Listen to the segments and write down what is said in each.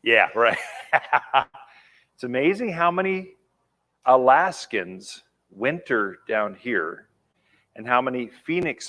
Yeah, right. It's amazing how many Alaskans winter down here and how many Phoenix.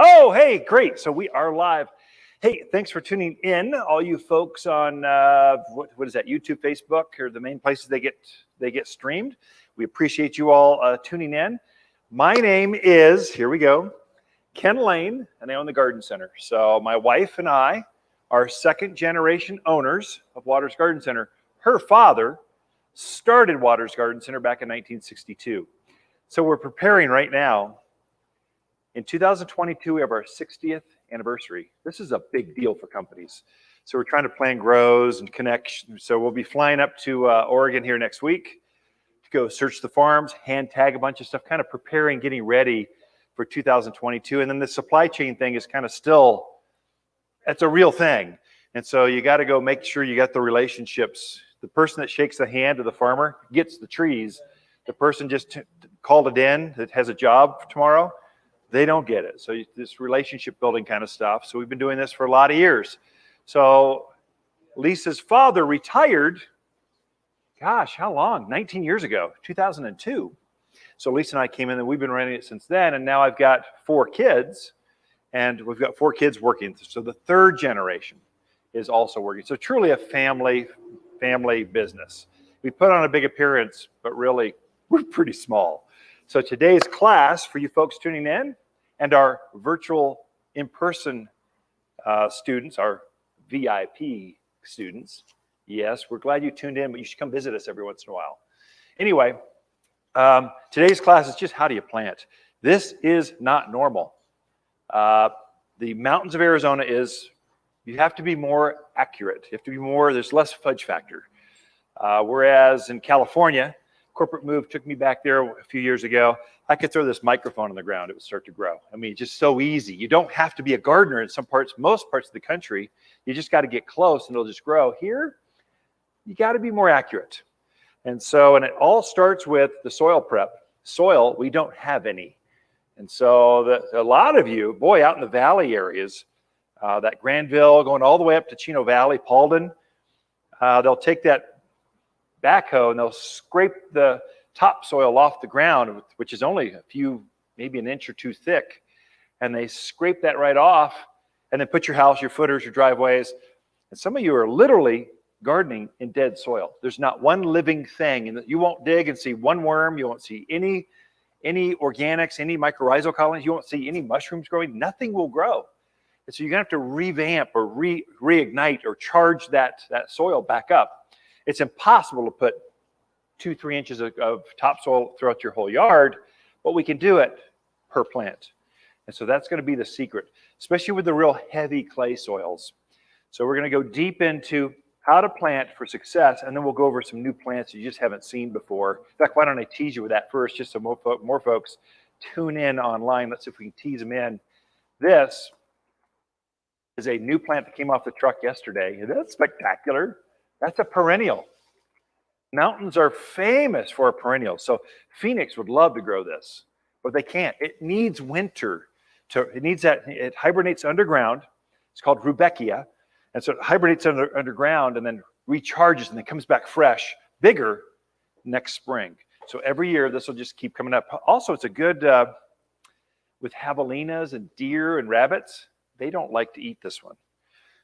Oh, hey, great. So we are live. Hey, thanks for tuning in, all you folks on what is that? YouTube, Facebook, or the main places they get streamed. We appreciate you all tuning in. My name is, here we go, Ken Lane, and I own the Garden Center. So my wife and I are second generation owners of Waters Garden Center. Her father started Waters Garden Center back in 1962. So we're preparing right now. In 2022, we have our 60th anniversary. This is a big deal for companies. So we're trying to plan grows and connect. So we'll be flying up to Oregon here next week to go search the farms, hand tag a bunch of stuff, kind of preparing, getting ready for 2022. And then the supply chain thing is kind of still, it's a real thing. And so you got to go make sure you got the relationships. The person that shakes the hand of the farmer gets the trees. The person just called it in that has a job tomorrow, they don't get it. So this relationship building kind of stuff. So we've been doing this for a lot of years. So Lisa's father retired, gosh, how long? 19 years ago, 2002. So Lisa and I came in and we've been running it since then. And now I've got 4 kids and we've got 4 kids working. So the third generation is also working. So truly a family business. We put on a big appearance, but really we're pretty small. So today's class for you folks tuning in and our virtual in-person students, our VIP students, yes, we're glad you tuned in, but you should come visit us every once in a while. Anyway, today's class is just how do you plant. This is not normal. The mountains of Arizona you have to be more accurate. You have to be more, there's less fudge factor. Whereas in California, corporate move took me back there a few years ago. I could throw this microphone on the ground, it would start to grow. I mean, just so easy. You don't have to be a gardener in most parts of the country. You just got to get close and it'll just grow. Here, you got to be more accurate. And it all starts with the soil prep. Soil, we don't have any. And so a lot of you, boy, out in the valley areas, that Granville going all the way up to Chino Valley, Paulden, they'll take that backhoe and they'll scrape the topsoil off the ground, which is only a few, maybe an inch or 2 thick. And they scrape that right off and then put your house, your footers, your driveways. And some of you are literally gardening in dead soil. There's not one living thing, and you won't dig and see one worm. You won't see any organics, any mycorrhizal colonies. You won't see any mushrooms growing. Nothing will grow. And so you're going to have to revamp or reignite or charge that soil back up. It's impossible to put 2-3 inches of topsoil throughout your whole yard, but we can do it per plant. And so that's going to be the secret, especially with the real heavy clay soils. So we're going to go deep into how to plant for success, and then we'll go over some new plants you just haven't seen before. In fact, why don't I tease you with that first, just so more folks tune in online. Let's see if we can tease them in. This is a new plant that came off the truck yesterday. That's spectacular. That's a perennial. Mountains are famous for a perennial. So Phoenix would love to grow this, but they can't. It needs winter. It hibernates underground. It's called Rebekah. And so it hibernates underground and then recharges and then comes back fresh, bigger next spring. So every year this will just keep coming up. Also, it's a good, with javelinas and deer and rabbits, they don't like to eat this one.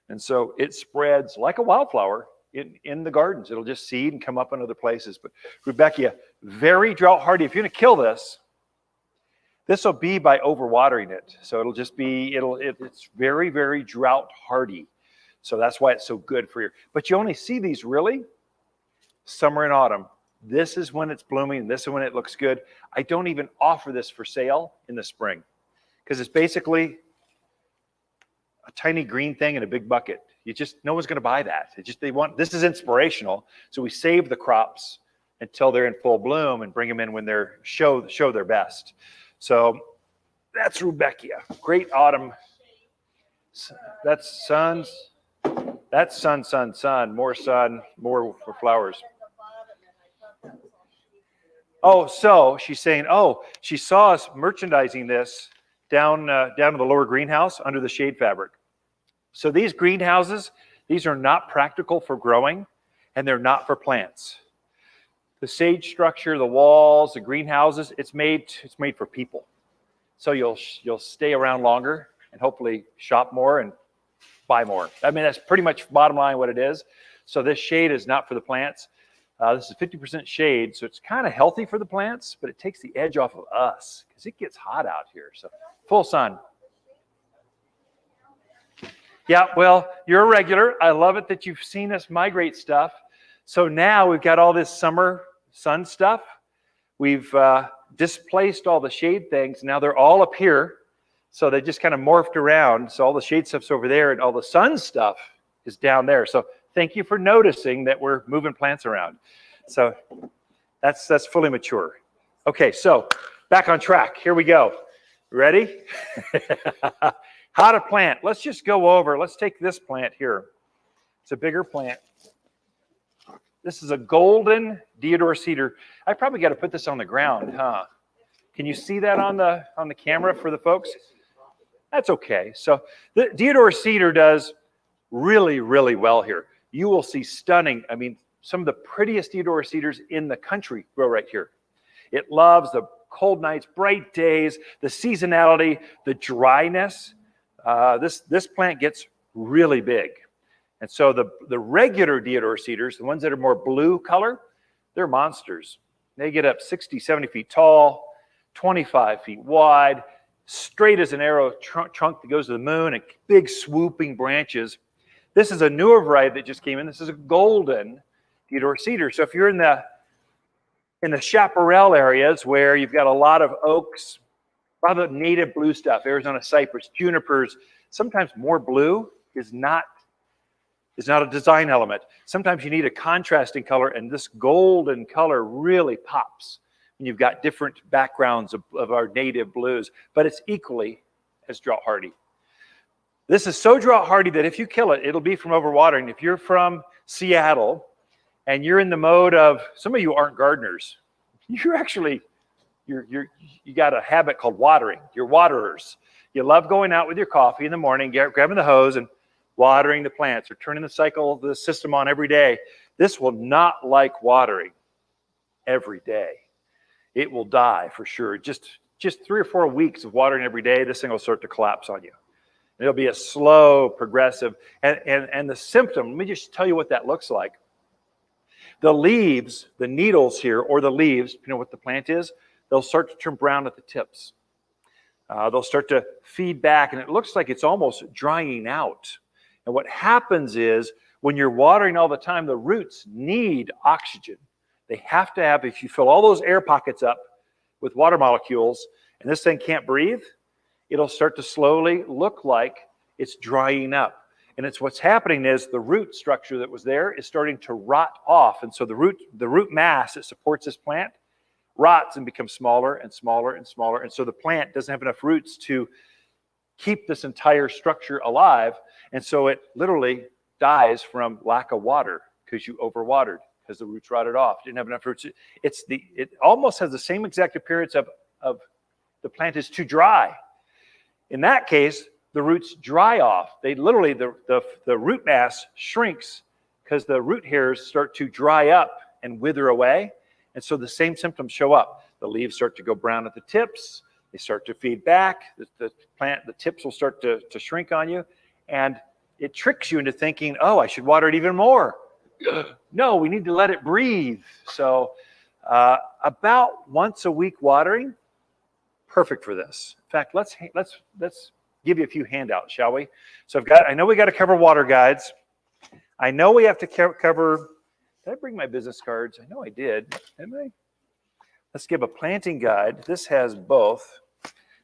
And so it spreads like a wildflower in the gardens. It'll just seed and come up in other places. But Rebekah, very drought hardy. If you're going to kill this, this will be by overwatering it. So it'll just be, it's very, very drought hardy. So that's why it's so good for you. But you only see these really summer and autumn. This is when it's blooming. This is when it looks good. I don't even offer this for sale in the spring because it's basically a tiny green thing in a big bucket. No one's going to buy that. This is inspirational. So we save the crops until they're in full bloom and bring them in when they're show their best. So that's Rebekah. Great autumn. That's sun, more sun, more for flowers. Oh, so she's saying, she saw us merchandising this down in the lower greenhouse under the shade fabric. So these greenhouses, these are not practical for growing, and they're not for plants. The sage structure, the walls, the greenhouses, it's made for people. So you'll stay around longer and hopefully shop more and buy more. I mean, that's pretty much bottom line what it is. So this shade is not for the plants. This is 50% shade, so it's kind of healthy for the plants, but it takes the edge off of us because it gets hot out here. So full sun. Yeah, well, you're a regular. I love it that you've seen us migrate stuff. So now we've got all this summer sun stuff. We've displaced all the shade things. Now they're all up here. So they just kind of morphed around. So all the shade stuff's over there and all the sun stuff is down there. So thank you for noticing that we're moving plants around. So that's fully mature. Okay, so back on track. Here we go. Ready? How to plant. Let's just go over. Let's take this plant here. It's a bigger plant. This is a golden Theodore Cedar. I probably got to put this on the ground, huh? Can you see that on the camera for the folks? That's okay. So the Theodore Cedar does really, really well here. You will see stunning, I mean, some of the prettiest Theodore Cedars in the country grow right here. It loves the cold nights, bright days, the seasonality, the dryness. This plant gets really big. And so the regular Theodore Cedars, the ones that are more blue color, they're monsters. They get up 60, 70 feet tall, 25 feet wide, straight as an arrow trunk that goes to the moon, and big swooping branches. This is a newer variety that just came in. This is a golden Theodore Cedar. So if you're in the chaparral areas where you've got a lot of oaks, a lot of the native blue stuff, Arizona cypress, junipers, sometimes more blue is not a design element. Sometimes you need a contrasting color, and this golden color really pops when you've got different backgrounds of our native blues, but it's equally as drought hardy. This is so drought hardy that if you kill it, it'll be from overwatering. If you're from Seattle and you're in the mode of, some of you aren't gardeners, you got a habit called watering. You're waterers. You love going out with your coffee in the morning, grabbing the hose and watering the plants or turning the cycle of the system on every day. This will not like watering every day. It will die for sure. Just 3 or 4 weeks of watering every day, this thing will start to collapse on you. It'll be a slow, progressive, and the symptom, let me just tell you what that looks like. The leaves, the needles here, or the leaves, you know what the plant is, they'll start to turn brown at the tips. They'll start to feed back, and it looks like it's almost drying out. And what happens is, when you're watering all the time, the roots need oxygen. They have to have, if you fill all those air pockets up with water molecules, and this thing can't breathe, it'll start to slowly look like it's drying up. And it's what's happening is the root structure that was there is starting to rot off. And so the root mass that supports this plant rots and becomes smaller and smaller and smaller. And so the plant doesn't have enough roots to keep this entire structure alive. And so it literally dies from lack of water because you overwatered, because the roots rotted off. Didn't have enough roots. It almost has the same exact appearance of the plant is too dry. In that case, the roots dry off. They literally, the root mass shrinks because the root hairs start to dry up and wither away. And so the same symptoms show up. The leaves start to go brown at the tips. They start to feed back. The tips will start to shrink on you. And it tricks you into thinking, oh, I should water it even more. No, we need to let it breathe. So about once a week watering, perfect for this. In fact, let's give you a few handouts, shall we? So I know we got to cover water guides. I know we have to cover, did I bring my business cards? I know I did, didn't I? Let's give a planting guide. This has both.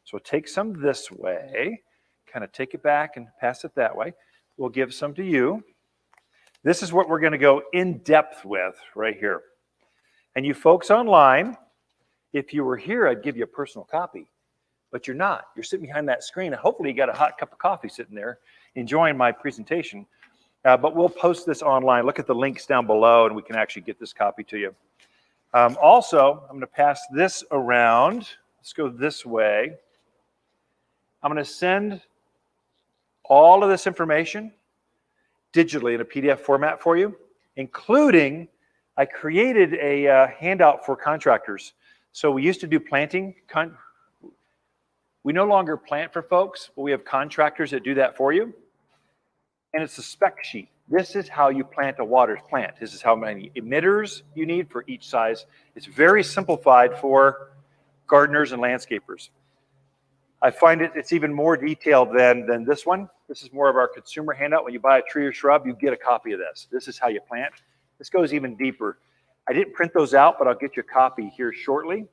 So take some this way, kind of take it back and pass it that way. We'll give some to you. This is what we're going to go in depth with right here. And you folks online, if you were here, I'd give you a personal copy. But you're not. You're sitting behind that screen. And hopefully you got a hot cup of coffee sitting there enjoying my presentation. But we'll post this online. Look at the links down below and we can actually get this copy to you. Also, I'm going to pass this around. Let's go this way. I'm going to send all of this information digitally in a PDF format for you, including I created a handout for contractors. So we used to do planting. We no longer plant for folks, but we have contractors that do that for you. And it's a spec sheet. This is how you plant a water plant. This is how many emitters you need for each size. It's very simplified for gardeners and landscapers. I find it's even more detailed than this one. This is more of our consumer handout. When you buy a tree or shrub, you get a copy of this. This is how you plant. This goes even deeper. I didn't print those out, but I'll get you a copy here shortly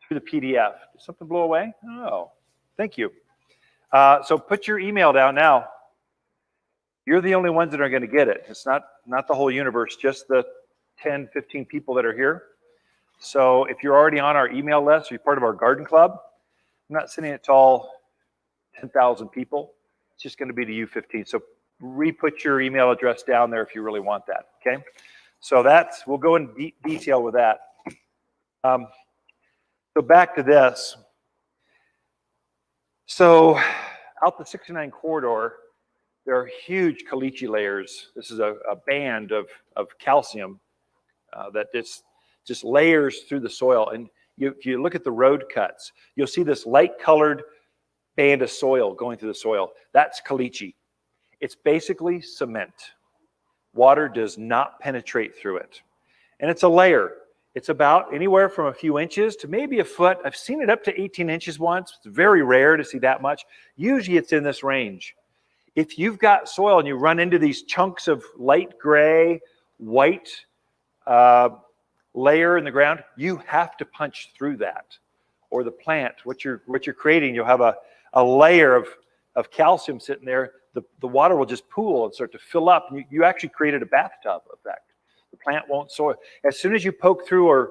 through the PDF. Did something blow away? Oh, thank you. So put your email down now. You're the only ones that are going to get it. It's not the whole universe, just the 10, 15 people that are here. So if you're already on our email list, or you're part of our garden club, I'm not sending it to all 10,000 people. It's just going to be to you 15. So re-put your email address down there if you really want that, okay? So we'll go in detail with that. So back to this. So out the 69 corridor, there are huge caliche layers. This is a band of calcium that just layers through the soil. And if you look at the road cuts, you'll see this light-colored band of soil going through the soil. That's caliche. It's basically cement. Water does not penetrate through it. And it's a layer. It's about anywhere from a few inches to maybe a foot. I've seen it up to 18 inches once. It's very rare to see that much. Usually it's in this range. If you've got soil and you run into these chunks of light gray, white layer in the ground, you have to punch through that. Or the plant, what you're creating, you'll have a layer of calcium sitting there. The water will just pool and start to fill up. And you actually created a bathtub effect. The plant won't soil. As soon as you poke through, or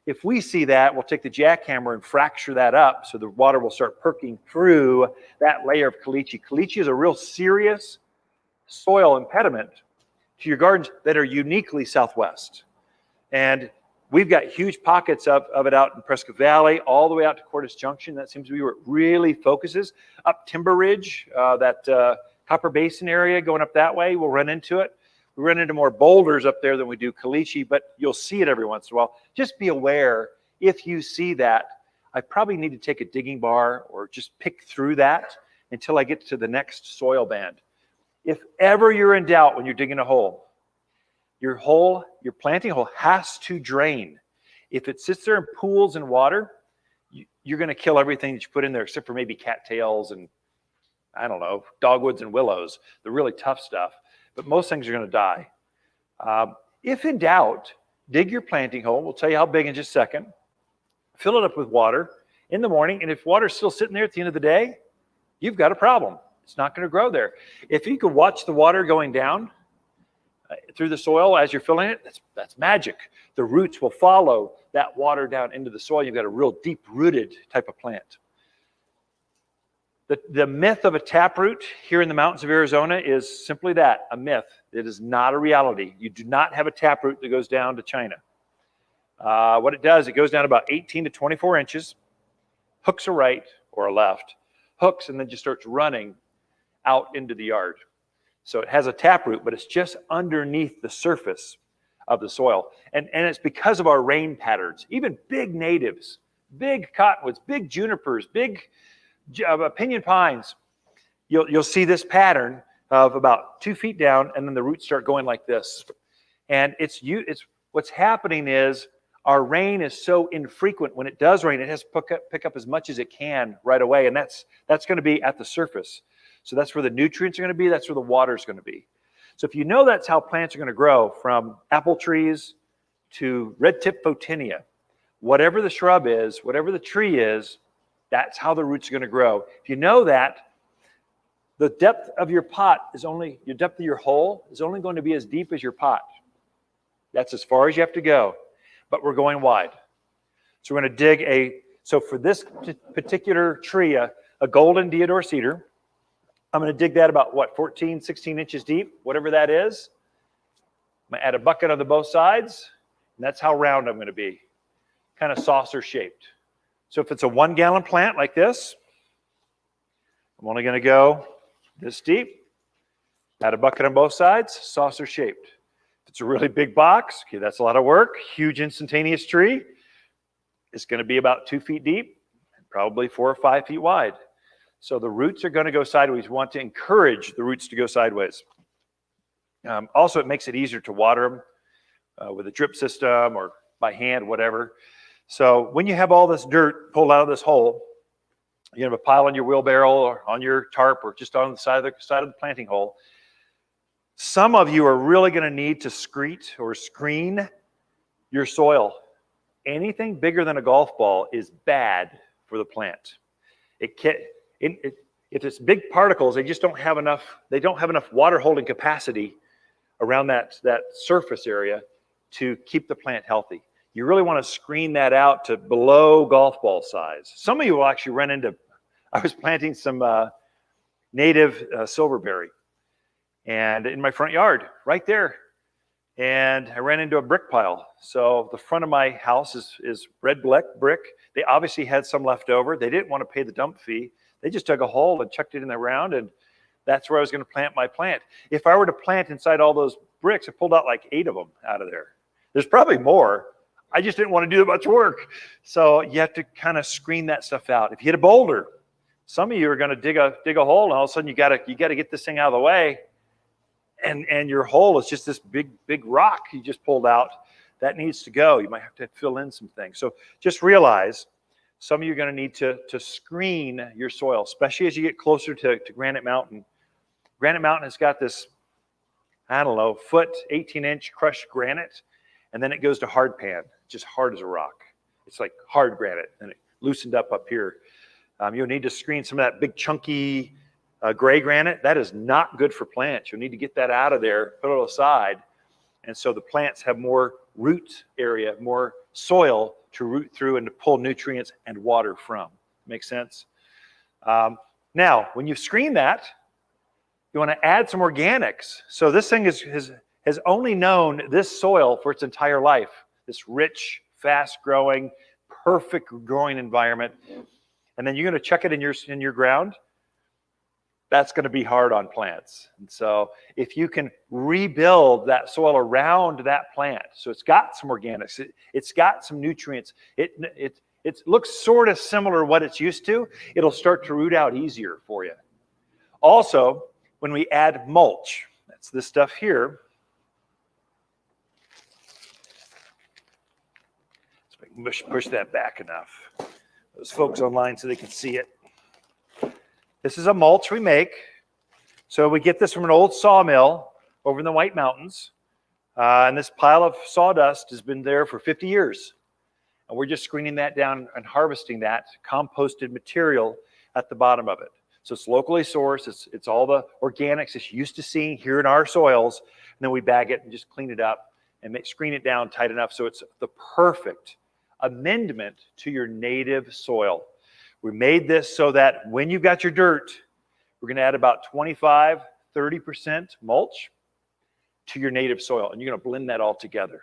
if we see that, we'll take the jackhammer and fracture that up so the water will start perking through that layer of caliche. Caliche is a real serious soil impediment to your gardens that are uniquely Southwest. And we've got huge pockets of it out in Prescott Valley, all the way out to Cordes Junction. That seems to be where it really focuses. Up Timber Ridge, that Copper Basin area, going up that way, we'll run into it. We run into more boulders up there than we do caliche, but you'll see it every once in a while. Just be aware, if you see that, I probably need to take a digging bar or just pick through that until I get to the next soil band. If ever you're in doubt when you're digging a hole, your planting hole has to drain. If it sits there and pools in water, you're going to kill everything that you put in there, except for maybe cattails and, I don't know, dogwoods and willows, the really tough stuff. But most things are going to die. If in doubt, dig your planting hole. We'll tell you how big in just a second. Fill it up with water in the morning. And if water's still sitting there at the end of the day, you've got a problem. It's not going to grow there. If you can watch the water going down through the soil as you're filling it, that's magic. The roots will follow that water down into the soil. You've got a real deep-rooted type of plant. The myth of a taproot here in the mountains of Arizona is simply that, a myth. It is not a reality. You do not have a taproot that goes down to China. What it does, it goes down about 18 to 24 inches, hooks a right or a left, hooks, and then just starts running out into the yard. So it has a taproot, but it's just underneath the surface of the soil. And it's because of our rain patterns. Even big natives, big cottonwoods, big junipers, big pinyon pines, you'll see this pattern of about 2 feet down, and then the roots start going like this. And it's what's happening is our rain is so infrequent. When it does rain, it has to pick up as much as it can right away, and that's going to be at the surface. So that's where the nutrients are going to be. That's where the water is going to be. So if you know that's how plants are going to grow, from apple trees to red-tip photinia, whatever the shrub is, whatever the tree is, that's how the roots are going to grow. If you know that, the depth of your pot is only, your depth of your hole is only going to be as deep as your pot. That's as far as you have to go, but we're going wide. So we're going to dig so for this particular tree, a golden Theodore Cedar, I'm going to dig that about, 14, 16 inches deep, whatever that is. I'm going to add a bucket on both sides, and that's how round I'm going to be, kind of saucer shaped. So if it's a 1 gallon plant like this, I'm only going to go this deep, add a bucket on both sides, saucer shaped. If it's a really big box, okay, that's a lot of work. Huge instantaneous tree, it's going to be about 2 feet deep, and probably 4 or 5 feet wide. So the roots are going to go sideways. We want to encourage the roots to go sideways. Also, it makes it easier to water them with a drip system or by hand, whatever. So when you have all this dirt pulled out of this hole, you have a pile on your wheelbarrow or on your tarp or just on the side of the planting hole. Some of you are really going to need to screen your soil. Anything bigger than a golf ball is bad for the plant. If it's big particles, they just don't have enough. They don't have enough water holding capacity around that surface area to keep the plant healthy. You really want to screen that out to below golf ball size. Some of you will actually run into, I was planting some native silverberry, and in my front yard, right there, and I ran into a brick pile. So the front of my house is red brick. They obviously had some left over. They didn't want to pay the dump fee. They just dug a hole and chucked it in the ground, and that's where I was going to plant my plant. If I were to plant inside all those bricks, I pulled out like 8 of them out of there. There's probably more. I just didn't want to do that much work. So you have to kind of screen that stuff out. If you hit a boulder, some of you are going to dig a hole, and all of a sudden you got to get this thing out of the way, and your hole is just this big rock you just pulled out. That needs to go. You might have to fill in some things. So just realize some of you are going to need to screen your soil, especially as you get closer to Granite Mountain. Granite Mountain has got this, 18-inch crushed granite, and then it goes to hard pan, just hard as a rock. It's like hard granite, and it loosened up here. You'll need to screen some of that big chunky gray granite. That is not good for plants. You'll need to get that out of there, put it aside, and so the plants have more root area, more soil to root through and to pull nutrients and water from. Make sense? Now, when you screen that, you want to add some organics. So this thing has only known this soil for its entire life. This rich, fast-growing, perfect growing environment. And then you're going to chuck it in your ground. That's going to be hard on plants. And so if you can rebuild that soil around that plant, so it's got some organics, it's got some nutrients, it looks sort of similar to what it's used to, it'll start to root out easier for you. Also, when we add mulch, that's this stuff here. So I can push that back enough. Those folks online so they can see it. This is a mulch we make. So we get this from an old sawmill over in the White Mountains. And this pile of sawdust has been there for 50 years. And we're just screening that down and harvesting that composted material at the bottom of it. So it's locally sourced. It's all the organics it's used to seeing here in our soils. And then we bag it and just clean it up and screen it down tight enough so it's the perfect amendment to your native soil. We made this so that when you've got your dirt, we're going to add about 25, 30% mulch to your native soil, and you're going to blend that all together.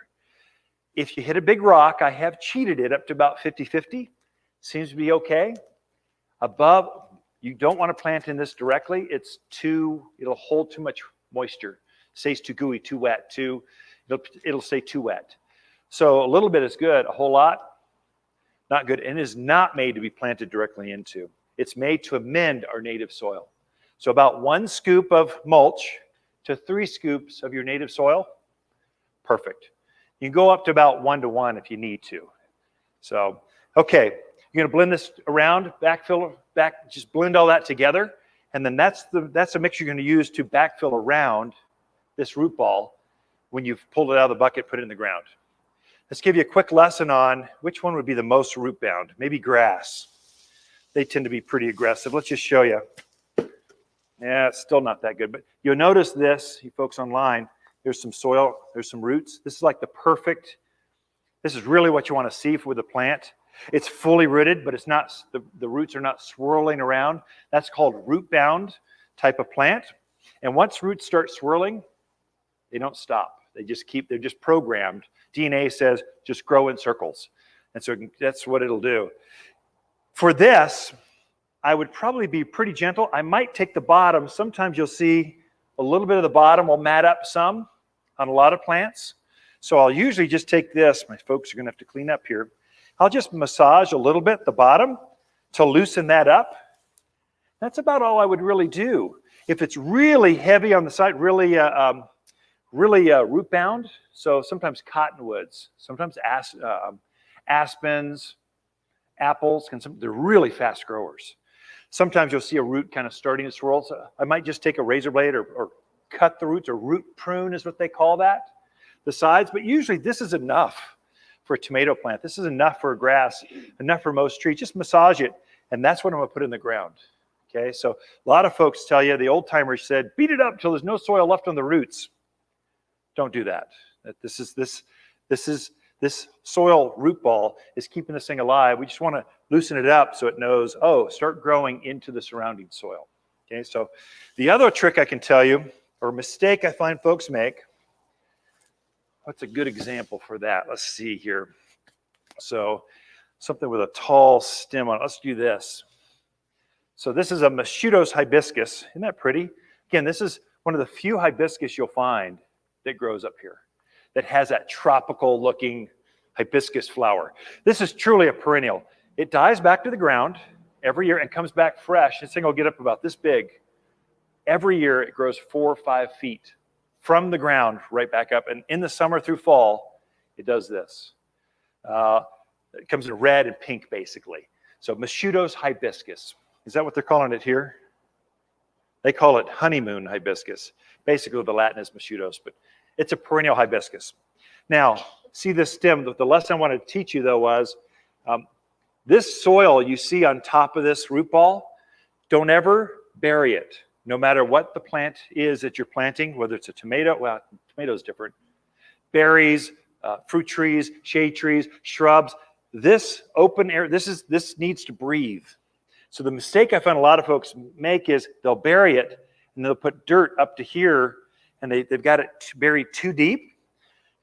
If you hit a big rock, I have cheated it up to about 50-50. Seems to be okay. Above, You don't want to plant in this directly. It'll hold too much moisture. Stays too gooey, too wet, it'll stay too wet. So a little bit is good, a whole lot, not good, and is not made to be planted directly into. It's made to amend our native soil. So about 1 scoop of mulch to 3 scoops of your native soil, perfect. You can go up to about 1 to 1 if you need to. So, okay, you're gonna blend this around, just blend all that together, and then that's the mixture you're gonna use to backfill around this root ball when you've pulled it out of the bucket, put it in the ground. Let's give you a quick lesson on which one would be the most root bound. Maybe grass. They tend to be pretty aggressive. Let's just show you. Yeah, it's still not that good, but you'll notice this, you folks online, there's some soil, there's some roots. This is like this is really what you want to see with the plant. It's fully rooted, but it's not, the roots are not swirling around. That's called root bound type of plant. And once roots start swirling, they don't stop. They're just programmed. DNA says just grow in circles. And so that's what it'll do. For this, I would probably be pretty gentle. I might take the bottom. Sometimes you'll see a little bit of the bottom will mat up some on a lot of plants. So I'll usually just take this. My folks are going to have to clean up here. I'll just massage a little bit the bottom to loosen that up. That's about all I would really do. If it's really heavy on the side, really root bound, so sometimes cottonwoods, sometimes aspens, apples, they're really fast growers. Sometimes you'll see a root kind of starting to swirl. So I might just take a razor blade or cut the roots, or root prune is what they call that, the sides. But usually this is enough for a tomato plant. This is enough for a grass, enough for most trees. Just massage it, and that's what I'm going to put in the ground. Okay, so a lot of folks tell you, the old timers said, beat it up till there's no soil left on the roots. Don't do that. This soil root ball is keeping this thing alive. We just want to loosen it up so it knows, oh, start growing into the surrounding soil. Okay, so the other trick I can tell you, or mistake I find folks make, what's a good example for that? Let's see here. So something with a tall stem on it. Let's do this. So this is a Mischuto's hibiscus. Isn't that pretty? Again, this is one of the few hibiscus you'll find that grows up here, that has that tropical looking hibiscus flower. This is truly a perennial. It dies back to the ground every year and comes back fresh. This thing will get up about this big. Every year it grows 4 or 5 feet from the ground right back up. And in the summer through fall, it does this. It comes in red and pink, basically. So Mischuto's hibiscus. Is that what they're calling it here? They call it honeymoon hibiscus. Basically, the Latin is Mischuto's, but it's a perennial hibiscus. Now, see this stem. The lesson I wanted to teach you, though, was this soil you see on top of this root ball, don't ever bury it. No matter what the plant is that you're planting, whether it's a tomato, well, tomato's different, berries, fruit trees, shade trees, shrubs, this open air, this needs to breathe. So the mistake I find a lot of folks make is they'll bury it and they'll put dirt up to here, and they've got it buried too deep.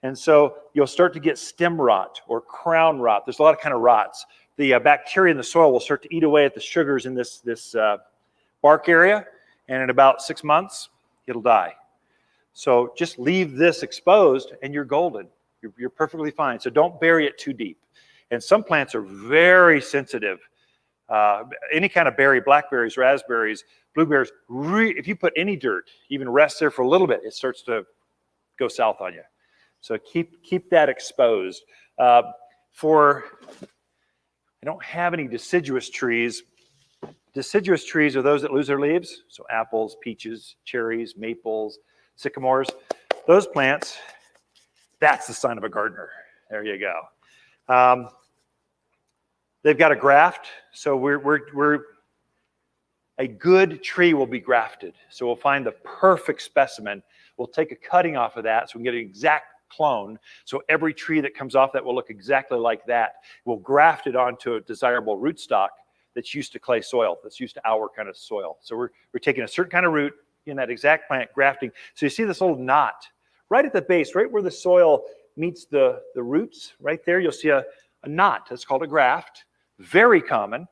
And so you'll start to get stem rot or crown rot. There's a lot of kind of rots. The bacteria in the soil will start to eat away at the sugars in this bark area, and in about 6 months, it'll die. So just leave this exposed and you're golden. You're perfectly fine. So don't bury it too deep. And some plants are very sensitive. Any kind of berry, blackberries, raspberries, blueberries, if you put any dirt, even rest there for a little bit, it starts to go south on you. So keep that exposed. I don't have any deciduous trees. Deciduous trees are those that lose their leaves. So apples, peaches, cherries, maples, sycamores. Those plants, that's the sign of a gardener. There you go. They've got a graft, so a good tree will be grafted. So we'll find the perfect specimen. We'll take a cutting off of that so we can get an exact clone. So every tree that comes off that will look exactly like that. We'll graft it onto a desirable rootstock that's used to clay soil, that's used to our kind of soil. So we're taking a certain kind of root in that exact plant, grafting. So you see this little knot right at the base, right where the soil meets the roots, right there, you'll see a knot. That's called a graft. Very common.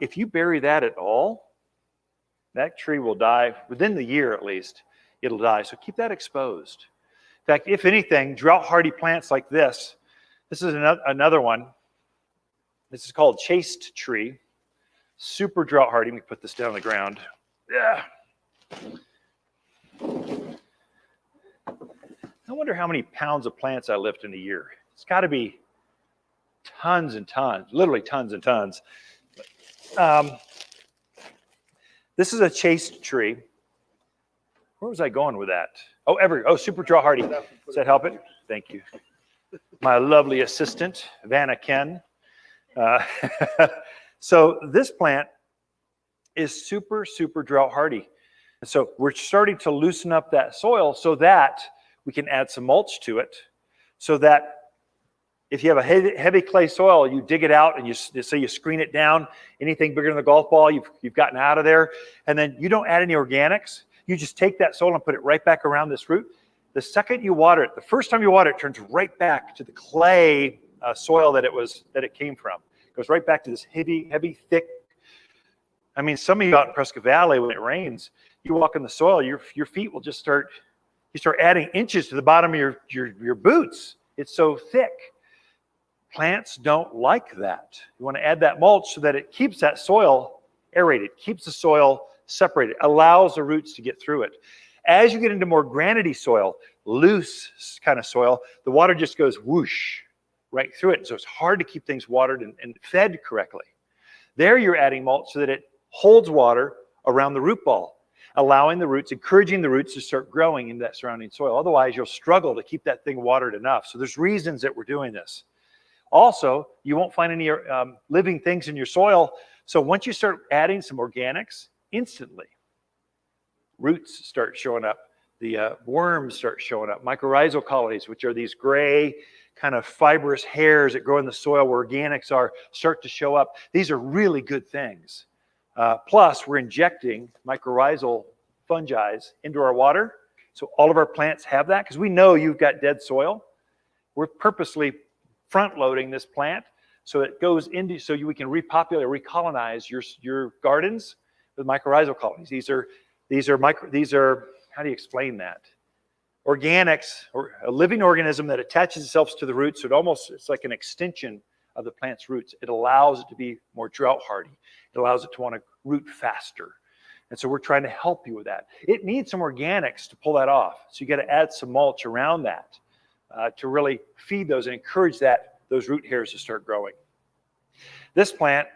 If you bury that at all, that tree will die within the year at least. It'll die. So keep that exposed. In fact, if anything, drought-hardy plants like this is another one. This is called chaste tree. Super drought-hardy. Let me put this down on the ground. Yeah. I wonder how many pounds of plants I lift in a year. It's got to be tons and tons, literally tons and tons. This is a chaste tree. Where was I going with that? Oh, super drought hardy. Does that help it? Thank you. My lovely assistant, Vanna Ken. So this plant is super, super drought hardy. And so we're starting to loosen up that soil so that we can add some mulch to it, so that if you have a heavy clay soil, you dig it out and you screen it down. Anything bigger than the golf ball, you've gotten out of there. And then you don't add any organics. You just take that soil and put it right back around this root. The second you water it, the first time you water it, turns right back to the clay soil that it came from. It goes right back to this heavy, thick. I mean, some of you out in Prescott Valley, when it rains, you walk in the soil, your feet will just start adding inches to the bottom of your boots. It's so thick. Plants don't like that. You want to add that mulch so that it keeps that soil aerated, keeps the soil separated, allows the roots to get through it. As you get into more granity soil, loose kind of soil, the water just goes whoosh right through it. So it's hard to keep things watered and fed correctly. There you're adding mulch so that it holds water around the root ball, allowing the roots, encouraging the roots to start growing in that surrounding soil. Otherwise, you'll struggle to keep that thing watered enough. So there's reasons that we're doing this. Also, you won't find any living things in your soil. So once you start adding some organics, instantly, roots start showing up. The worms start showing up. Mycorrhizal colonies, which are these gray kind of fibrous hairs that grow in the soil where organics are, start to show up. These are really good things. Plus, we're injecting mycorrhizal fungi into our water. So all of our plants have that because we know you've got dead soil. We're purposely front-loading this plant so it goes into, so we can repopulate, recolonize your gardens with mycorrhizal colonies. These are how do you explain that? Organics, or a living organism that attaches itself to the roots. So it's like an extension of the plant's roots. It allows it to be more drought hardy. It allows it to want to root faster. And so we're trying to help you with that. It needs some organics to pull that off. So you got to add some mulch around that to really feed those and encourage those root hairs to start growing. This plant,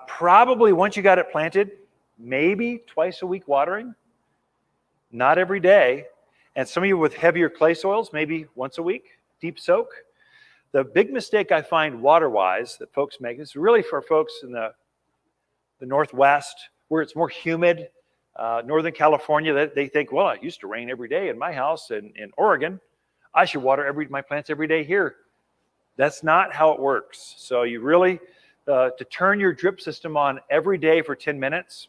probably once you got it planted, maybe twice a week watering, not every day. And some of you with heavier clay soils, maybe once a week, deep soak. The big mistake I find water-wise that folks make, this is really for folks in the Northwest where it's more humid, Northern California, that they think, well, it used to rain every day in my house in Oregon. I should water my plants every day here. That's not how it works. So you really, to turn your drip system on every day for 10 minutes,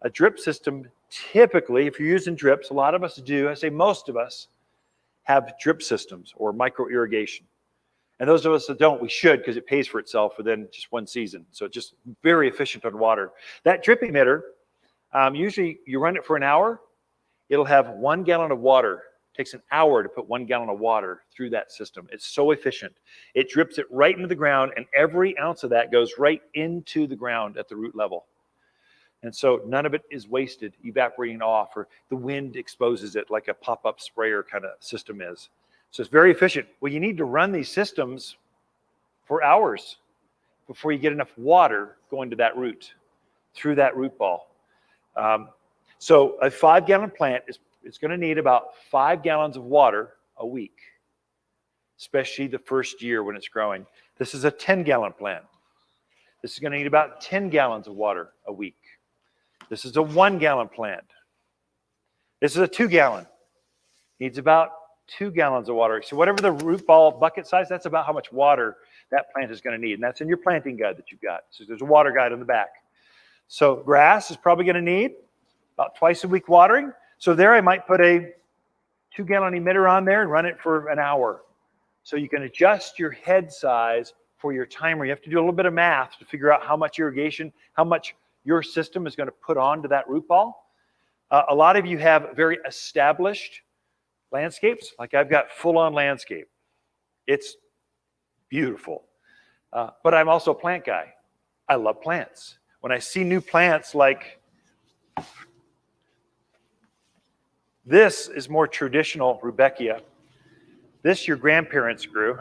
a drip system typically, if you're using drips, a lot of us do, I say most of us, have drip systems or micro irrigation. And those of us that don't, we should, because it pays for itself within just one season. So it's just very efficient on water. That drip emitter, usually you run it for an hour, it'll have 1 gallon of water. It takes an hour to put 1 gallon of water through that system. It's so efficient. It drips it right into the ground, and every ounce of that goes right into the ground at the root level. And so none of it is wasted, evaporating off, or the wind exposes it like a pop-up sprayer kind of system is. So it's very efficient. Well, you need to run these systems for hours before you get enough water going to that root, through that root ball. So a 5-gallon plant is going to need about 5 gallons of water a week, especially the first year when it's growing. This is a 10-gallon plant. This is going to need about 10 gallons of water a week. This is a 1-gallon plant. This is a 2-gallon. Needs about 2 gallons of water. So whatever the root ball bucket size, that's about how much water that plant is going to need. And that's in your planting guide that you've got. So there's a water guide on the back. So grass is probably going to need about twice a week watering. So there I might put a 2-gallon emitter on there and run it for an hour. So you can adjust your head size for your timer. You have to do a little bit of math to figure out how much irrigation, how much your system is going to put onto that root ball. A lot of you have very established landscapes. Like I've got full-on landscape. It's beautiful. But I'm also a plant guy. I love plants. When I see new plants like this is more traditional Rebekah. This your grandparents grew.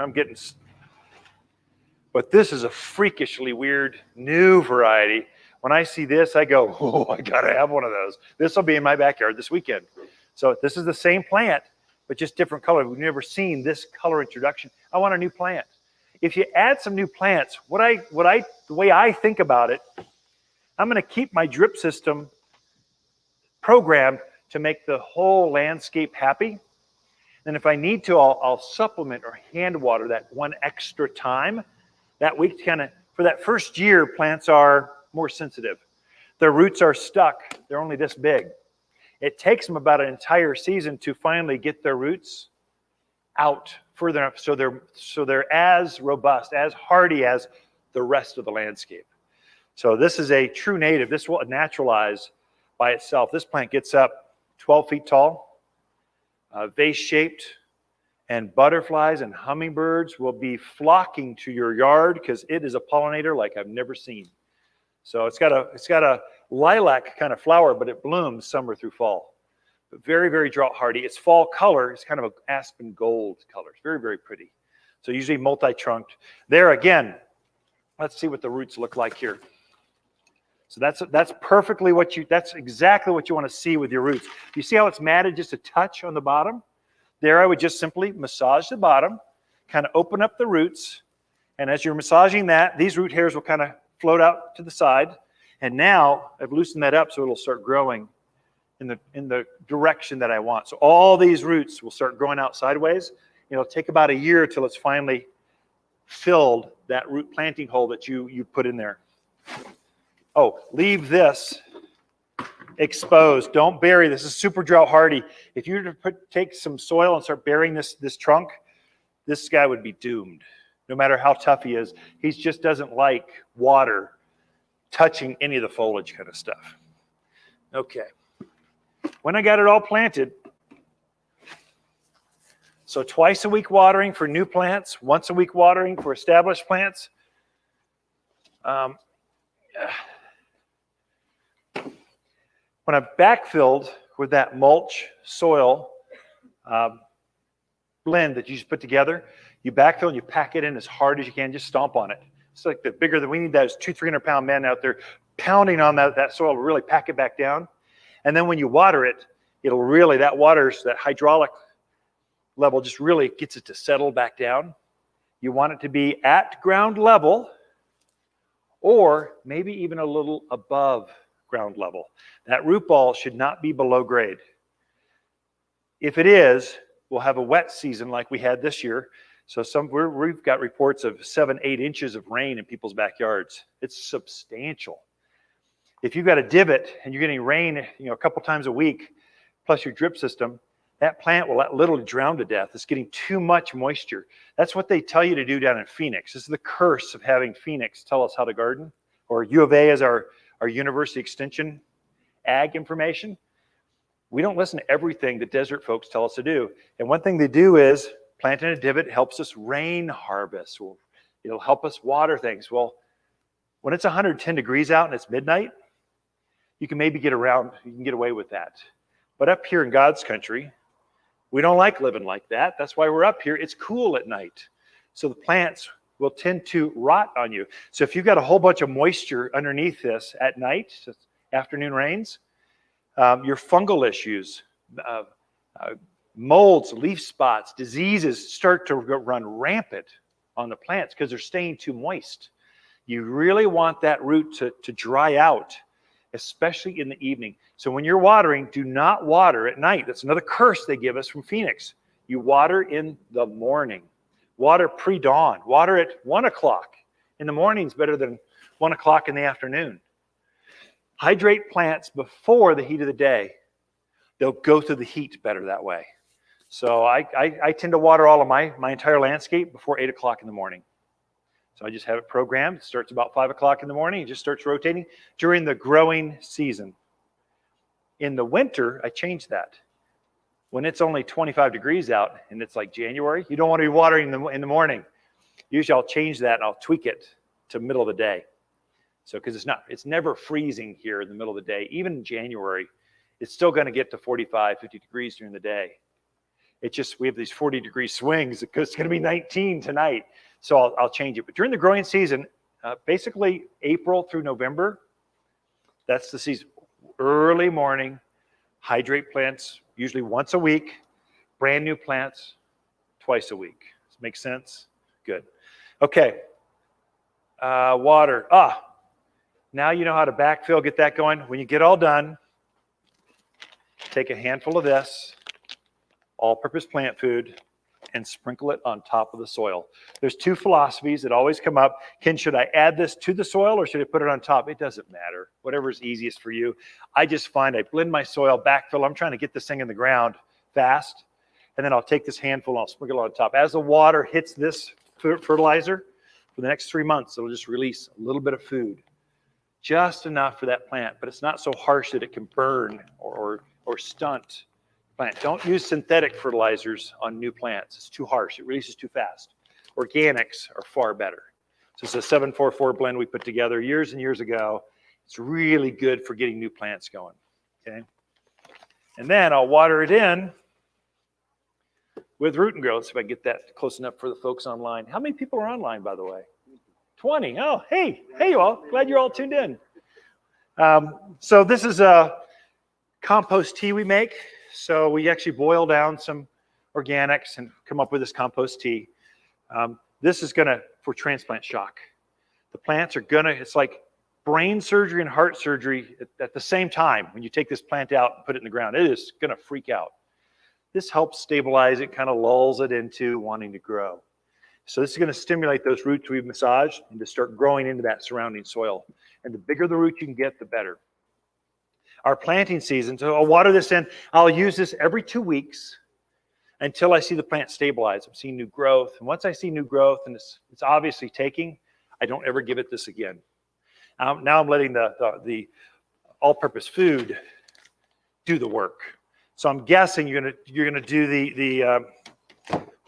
But this is a freakishly weird new variety. When I see this, I go, oh, I gotta have one of those. This will be in my backyard this weekend. So this is the same plant, but just different color. We've never seen this color introduction. I want a new plant. If you add some new plants, the way I think about it, I'm gonna keep my drip system programmed to make the whole landscape happy. And if I need to, I'll supplement or hand water that one extra time. That week, for that first year, plants are more sensitive. Their roots are stuck. They're only this big. It takes them about an entire season to finally get their roots out further enough so they're as robust, as hardy as the rest of the landscape. So this is a true native. This will naturalize by itself. This plant gets up 12 feet tall, vase-shaped, and butterflies and hummingbirds will be flocking to your yard because it is a pollinator like I've never seen. So it's got a lilac kind of flower, but it blooms summer through fall. But very, very drought hardy. Its fall color is kind of an aspen gold color. It's very, very pretty. So usually multi-trunked. There again, let's see what the roots look like here. So that's perfectly that's exactly what you want to see with your roots. You see how it's matted just a touch on the bottom? There I would just simply massage the bottom, kind of open up the roots, and as you're massaging that, these root hairs will kind of float out to the side. And now I've loosened that up so it'll start growing in the direction that I want. So all these roots will start growing out sideways. It'll take about a year till it's finally filled that root planting hole that you put in there. Oh, leave this exposed. Don't bury. This is super drought hardy. If you were to take some soil and start burying this trunk, this guy would be doomed. No matter how tough he is, he just doesn't like water touching any of the foliage kind of stuff. Okay. When I got it all planted, so twice a week watering for new plants, once a week watering for established plants. When I backfilled with that mulch soil blend that you just put together, you backfill and you pack it in as hard as you can, just stomp on it. It's like the bigger that we need, those 200-300 pound men out there pounding on that soil to really pack it back down. And then when you water it, it'll really, that hydraulic level just really gets it to settle back down. You want it to be at ground level or maybe even a little above ground level. That root ball should not be below grade. If it is, we'll have a wet season like we had this year. So we've got reports of 7-8 inches of rain in people's backyards. It's substantial. If you've got a divot and you're getting rain, a couple times a week, plus your drip system, that plant will literally drown to death. It's getting too much moisture. That's what they tell you to do down in Phoenix. This is the curse of having Phoenix tell us how to garden, or U of A as our university extension ag information. We don't listen to everything the desert folks tell us to do. And one thing they do is planting a divot helps us rain harvest. It'll help us water things. Well, when it's 110 degrees out and it's midnight, you can maybe get away with that. But up here in God's country, we don't like living like that. That's why we're up here. It's cool at night. So the plants will tend to rot on you. So if you've got a whole bunch of moisture underneath this at night, afternoon rains, your fungal issues, molds, leaf spots, diseases start to run rampant on the plants because they're staying too moist. You really want that root to dry out, especially in the evening. So when you're watering, do not water at night. That's another curse they give us from Phoenix. You water in the morning. Water pre-dawn. Water at 1 o'clock in the morning is better than 1 o'clock in the afternoon. Hydrate plants before the heat of the day. They'll go through the heat better that way. So I tend to water all of my entire landscape before 8 o'clock in the morning. So I just have it programmed. It starts about 5 o'clock in the morning. It just starts rotating during the growing season. In the winter, I change that. When it's only 25 degrees out and it's like January, you don't want to be watering in the morning. Usually I'll change that and I'll tweak it to middle of the day. So because it's never freezing here in the middle of the day. Even in January, it's still going to get to 45, 50 degrees during the day. It's just we have these 40-degree swings because it's going to be 19 tonight. So I'll change it. But during the growing season, basically April through November, that's the season. Early morning, hydrate plants usually once a week. Brand new plants twice a week. Does it make sense? Good. Okay. Water. Now you know how to backfill, get that going. When you get all done, take a handful of this, all-purpose plant food, and sprinkle it on top of the soil. There's two philosophies that always come up. Should I add this to the soil or should I put it on top? It doesn't matter. Whatever's easiest for you. I just find I blend my soil, backfill. I'm trying to get this thing in the ground fast. And then I'll take this handful and I'll sprinkle it on top. As the water hits this fertilizer, for the next 3 months, it'll just release a little bit of food. Just enough for that plant, but it's not so harsh that it can burn or stunt plant. Don't use synthetic fertilizers on new plants. It's too harsh. It releases too fast. Organics are far better. So it's a 744 blend we put together years and years ago. It's really good for getting new plants going. Okay. And then I'll water it in with root and grow. Let's see if I can get that close enough for the folks online. How many people are online, by the way? 20. Oh, hey you all. Glad you're all tuned in. So this is a compost tea we make. So we actually boil down some organics and come up with this compost tea. This is for transplant shock. The plants are it's like brain surgery and heart surgery at the same time. When you take this plant out and put it in the ground, it is gonna freak out. This helps stabilize it, kind of lulls it into wanting to grow. So this is going to stimulate those roots we've massaged and to start growing into that surrounding soil. And the bigger the root you can get, the better. Our planting season, so I'll water this in. I'll use this every 2 weeks until I see the plant stabilize. I'm seeing new growth. And once I see new growth and it's obviously taking, I don't ever give it this again. Now I'm letting the all-purpose food do the work. So I'm guessing you're gonna do the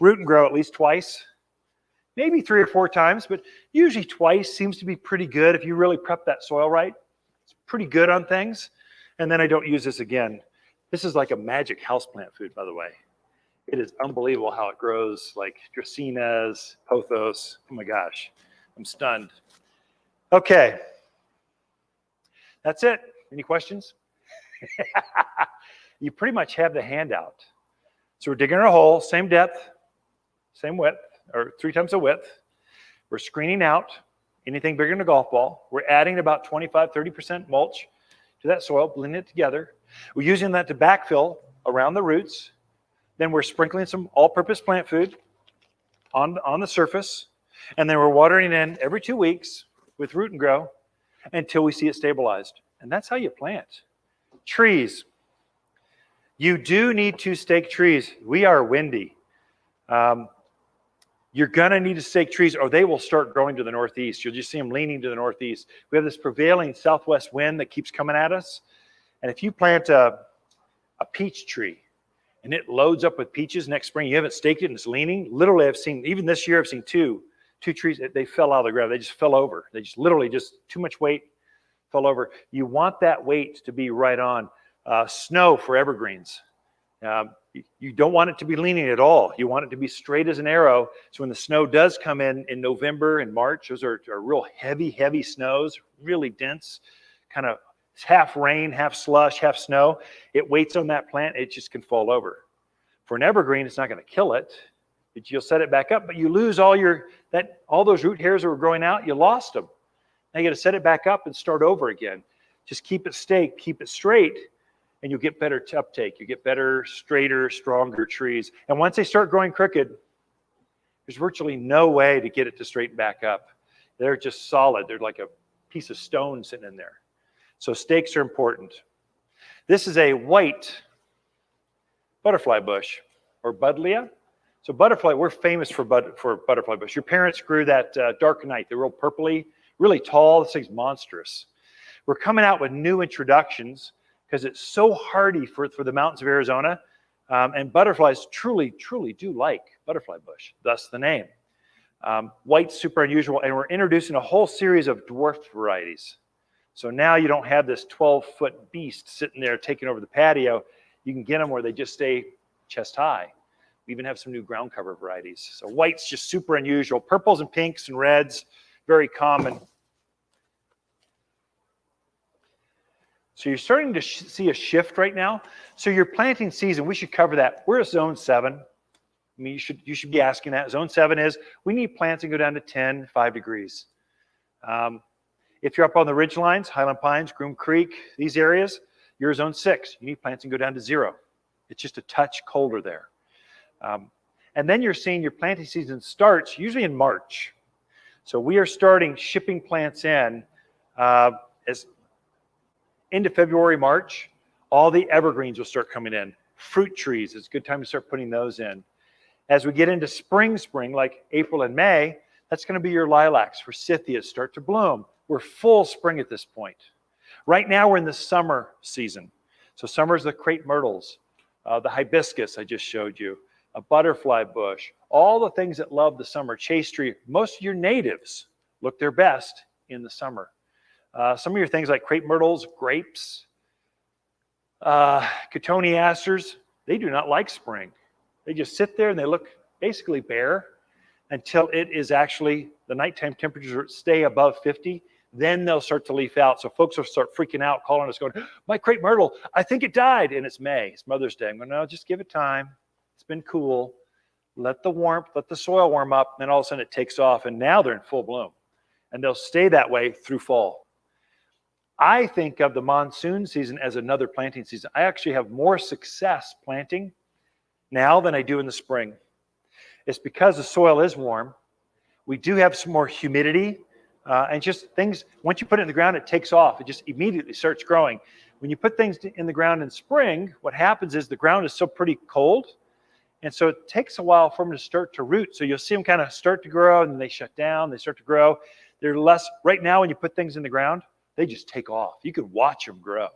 root and grow at least twice, maybe 3 or 4 times, but usually twice seems to be pretty good if you really prep that soil right. It's pretty good on things. And then I don't use this again. This is like a magic houseplant food, by the way. It is unbelievable how it grows, like dracaenas, pothos. Oh my gosh, I'm stunned. Okay, that's it. Any questions? You pretty much have the handout. So we're digging our hole, same depth, same width, or 3 times the width. We're screening out anything bigger than a golf ball. We're adding about 25, 30% mulch to that soil, blending it together. We're using that to backfill around the roots. Then we're sprinkling some all-purpose plant food on the surface. And then we're watering in every 2 weeks with root and grow until we see it stabilized. And that's how you plant. Trees. You do need to stake trees. We are windy. You're gonna need to stake trees or they will start growing to the northeast. You'll just see them leaning to the northeast. We have this prevailing southwest wind that keeps coming at us. And if you plant a peach tree and it loads up with peaches next spring, you haven't staked it and it's leaning. Literally, I've seen, even this year, I've seen two trees, they fell out of the ground. They just fell over. They just literally too much weight, fell over. You want that weight to be right on. Snow for evergreens. You don't want it to be leaning at all. You want it to be straight as an arrow. So when the snow does come in November and March, those are real heavy snows, really dense, kind of half rain, half slush, half snow. It waits on that plant. It just can fall over. For an evergreen, it's not going to kill it. You'll set it back up, but you lose all those root hairs that were growing out. You lost them. Now you got to set it back up and start over again. Just keep it staked, keep it straight, and you'll get better uptake. You get better, straighter, stronger trees. And once they start growing crooked, there's virtually no way to get it to straighten back up. They're just solid. They're like a piece of stone sitting in there. So stakes are important. This is a white butterfly bush or buddleia. So butterfly, we're famous for butterfly bush. Your parents grew that dark night. They're real purpley, really tall. This thing's monstrous. We're coming out with new introductions because it's so hardy for the mountains of Arizona. And butterflies truly, truly do like butterfly bush, thus the name. White's super unusual, and we're introducing a whole series of dwarfed varieties. So now you don't have this 12-foot beast sitting there taking over the patio. You can get them where they just stay chest high. We even have some new ground cover varieties. So white's just super unusual. Purples and pinks and reds, very common. So you're starting to see a shift right now. So your planting season, we should cover that. We're at zone 7. I mean, you should be asking that. Zone 7 is we need plants to go down to 10, 5 degrees. If you're up on the ridge lines, Highland Pines, Groom Creek, these areas, you're zone 6. You need plants to go down to 0. It's just a touch colder there. And then you're seeing your planting season starts usually in March. So we are starting shipping plants in as into February, March. All the evergreens will start coming in. Fruit trees, it's a good time to start putting those in. As we get into spring, like April and May, that's going to be your lilacs, forsythias start to bloom. We're full spring at this point. Right now we're in the summer season. So summer's the crepe myrtles, the hibiscus I just showed you, a butterfly bush, all the things that love the summer. Chase tree, most of your natives look their best in the summer. Some of your things like crepe myrtles, grapes, cotoneasters, they do not like spring. They just sit there and they look basically bare until it is actually the nighttime temperatures stay above 50. Then they'll start to leaf out. So folks will start freaking out, calling us, going, my crepe myrtle, I think it died. And it's May, it's Mother's Day. I'm going, no, just give it time. It's been cool. Let the warmth, let the soil warm up. Then all of a sudden it takes off. And now they're in full bloom. And they'll stay that way through fall. I think of the monsoon season as another planting season. I actually have more success planting now than I do in the spring. It's because the soil is warm. We do have some more humidity and just things, once you put it in the ground, it takes off. It just immediately starts growing. When you put things in the ground in spring, what happens is the ground is still pretty cold. And so it takes a while for them to start to root. So you'll see them kind of start to grow and then they shut down, they start to grow. They're less, right now when you put things in the ground, they just take off. You can watch them grow.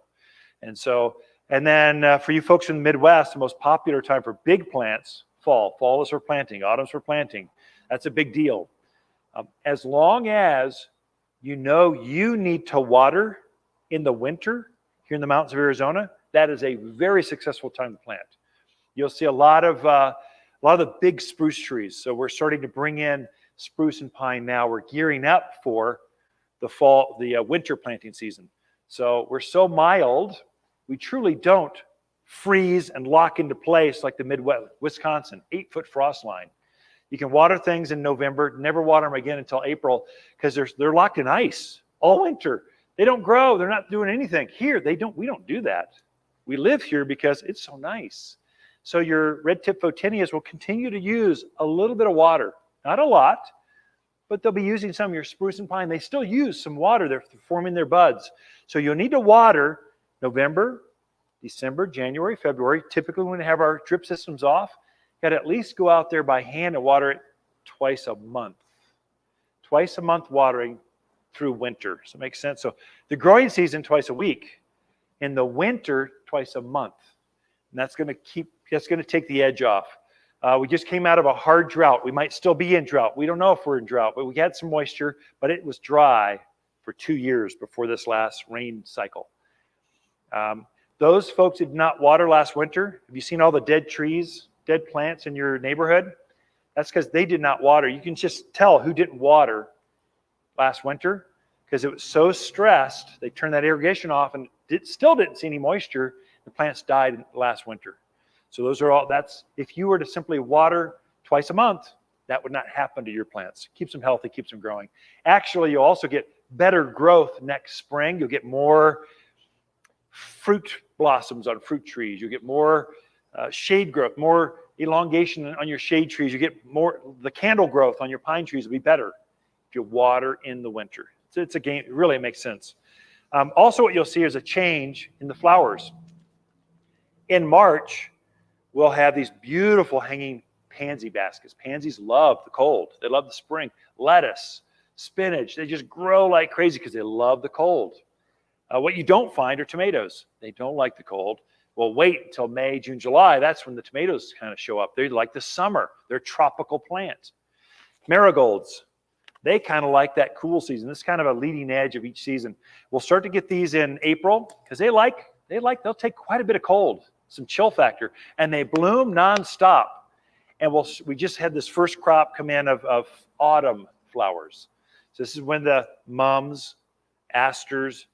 And then for you folks in the Midwest, the most popular time for big plants, fall. Fall is for planting, autumn's for planting. That's a big deal. As long as you know you need to water in the winter here in the mountains of Arizona, that is a very successful time to plant. You'll see a lot of the big spruce trees. So we're starting to bring in spruce and pine now. We're gearing up for the winter planting season. So we're so mild, we truly don't freeze and lock into place like the Midwest, Wisconsin, 8-foot frost line. You can water things in November, never water them again until April because they're locked in ice all winter. They don't grow, they're not doing anything. Here, we don't do that. We live here because it's so nice. So your red-tip photinias will continue to use a little bit of water, not a lot, but they'll be using some of your spruce and pine. They still use some water. They're forming their buds. So you'll need to water November, December, January, February. Typically when we have our drip systems off, got to at least go out there by hand and water it twice a month. Twice a month watering through winter. So it makes sense. So the growing season twice a week. In the winter, twice a month. And that's going to take the edge off. We just came out of a hard drought. We might still be in drought. We don't know if we're in drought, but we had some moisture, but it was dry for 2 years before this last rain cycle. Those folks did not water last winter. Have you seen all the dead trees, dead plants in your neighborhood? That's because they did not water. You can just tell who didn't water last winter because it was so stressed. They turned that irrigation off and still didn't see any moisture. The plants died last winter. So those are all, if you were to simply water twice a month, that would not happen to your plants. Keeps them healthy, keeps them growing. Actually, you'll also get better growth next spring. You'll get more fruit blossoms on fruit trees. You'll get more shade growth, more elongation on your shade trees. You get more, the candle growth on your pine trees will be better if you water in the winter. So it's a game, it really makes sense. Also what you'll see is a change in the flowers. In March, we'll have these beautiful hanging pansy baskets. Pansies love the cold. They love the spring. Lettuce, spinach, they just grow like crazy because they love the cold. What you don't find are tomatoes. They don't like the cold. Well, wait until May, June, July. That's when the tomatoes kind of show up. They like the summer. They're tropical plants. Marigolds, they kind of like that cool season. This is kind of a leading edge of each season. We'll start to get these in April because they'll take quite a bit of cold, some chill factor, and they bloom nonstop. And we just had this first crop come in of autumn flowers. So this is when the mums, asters,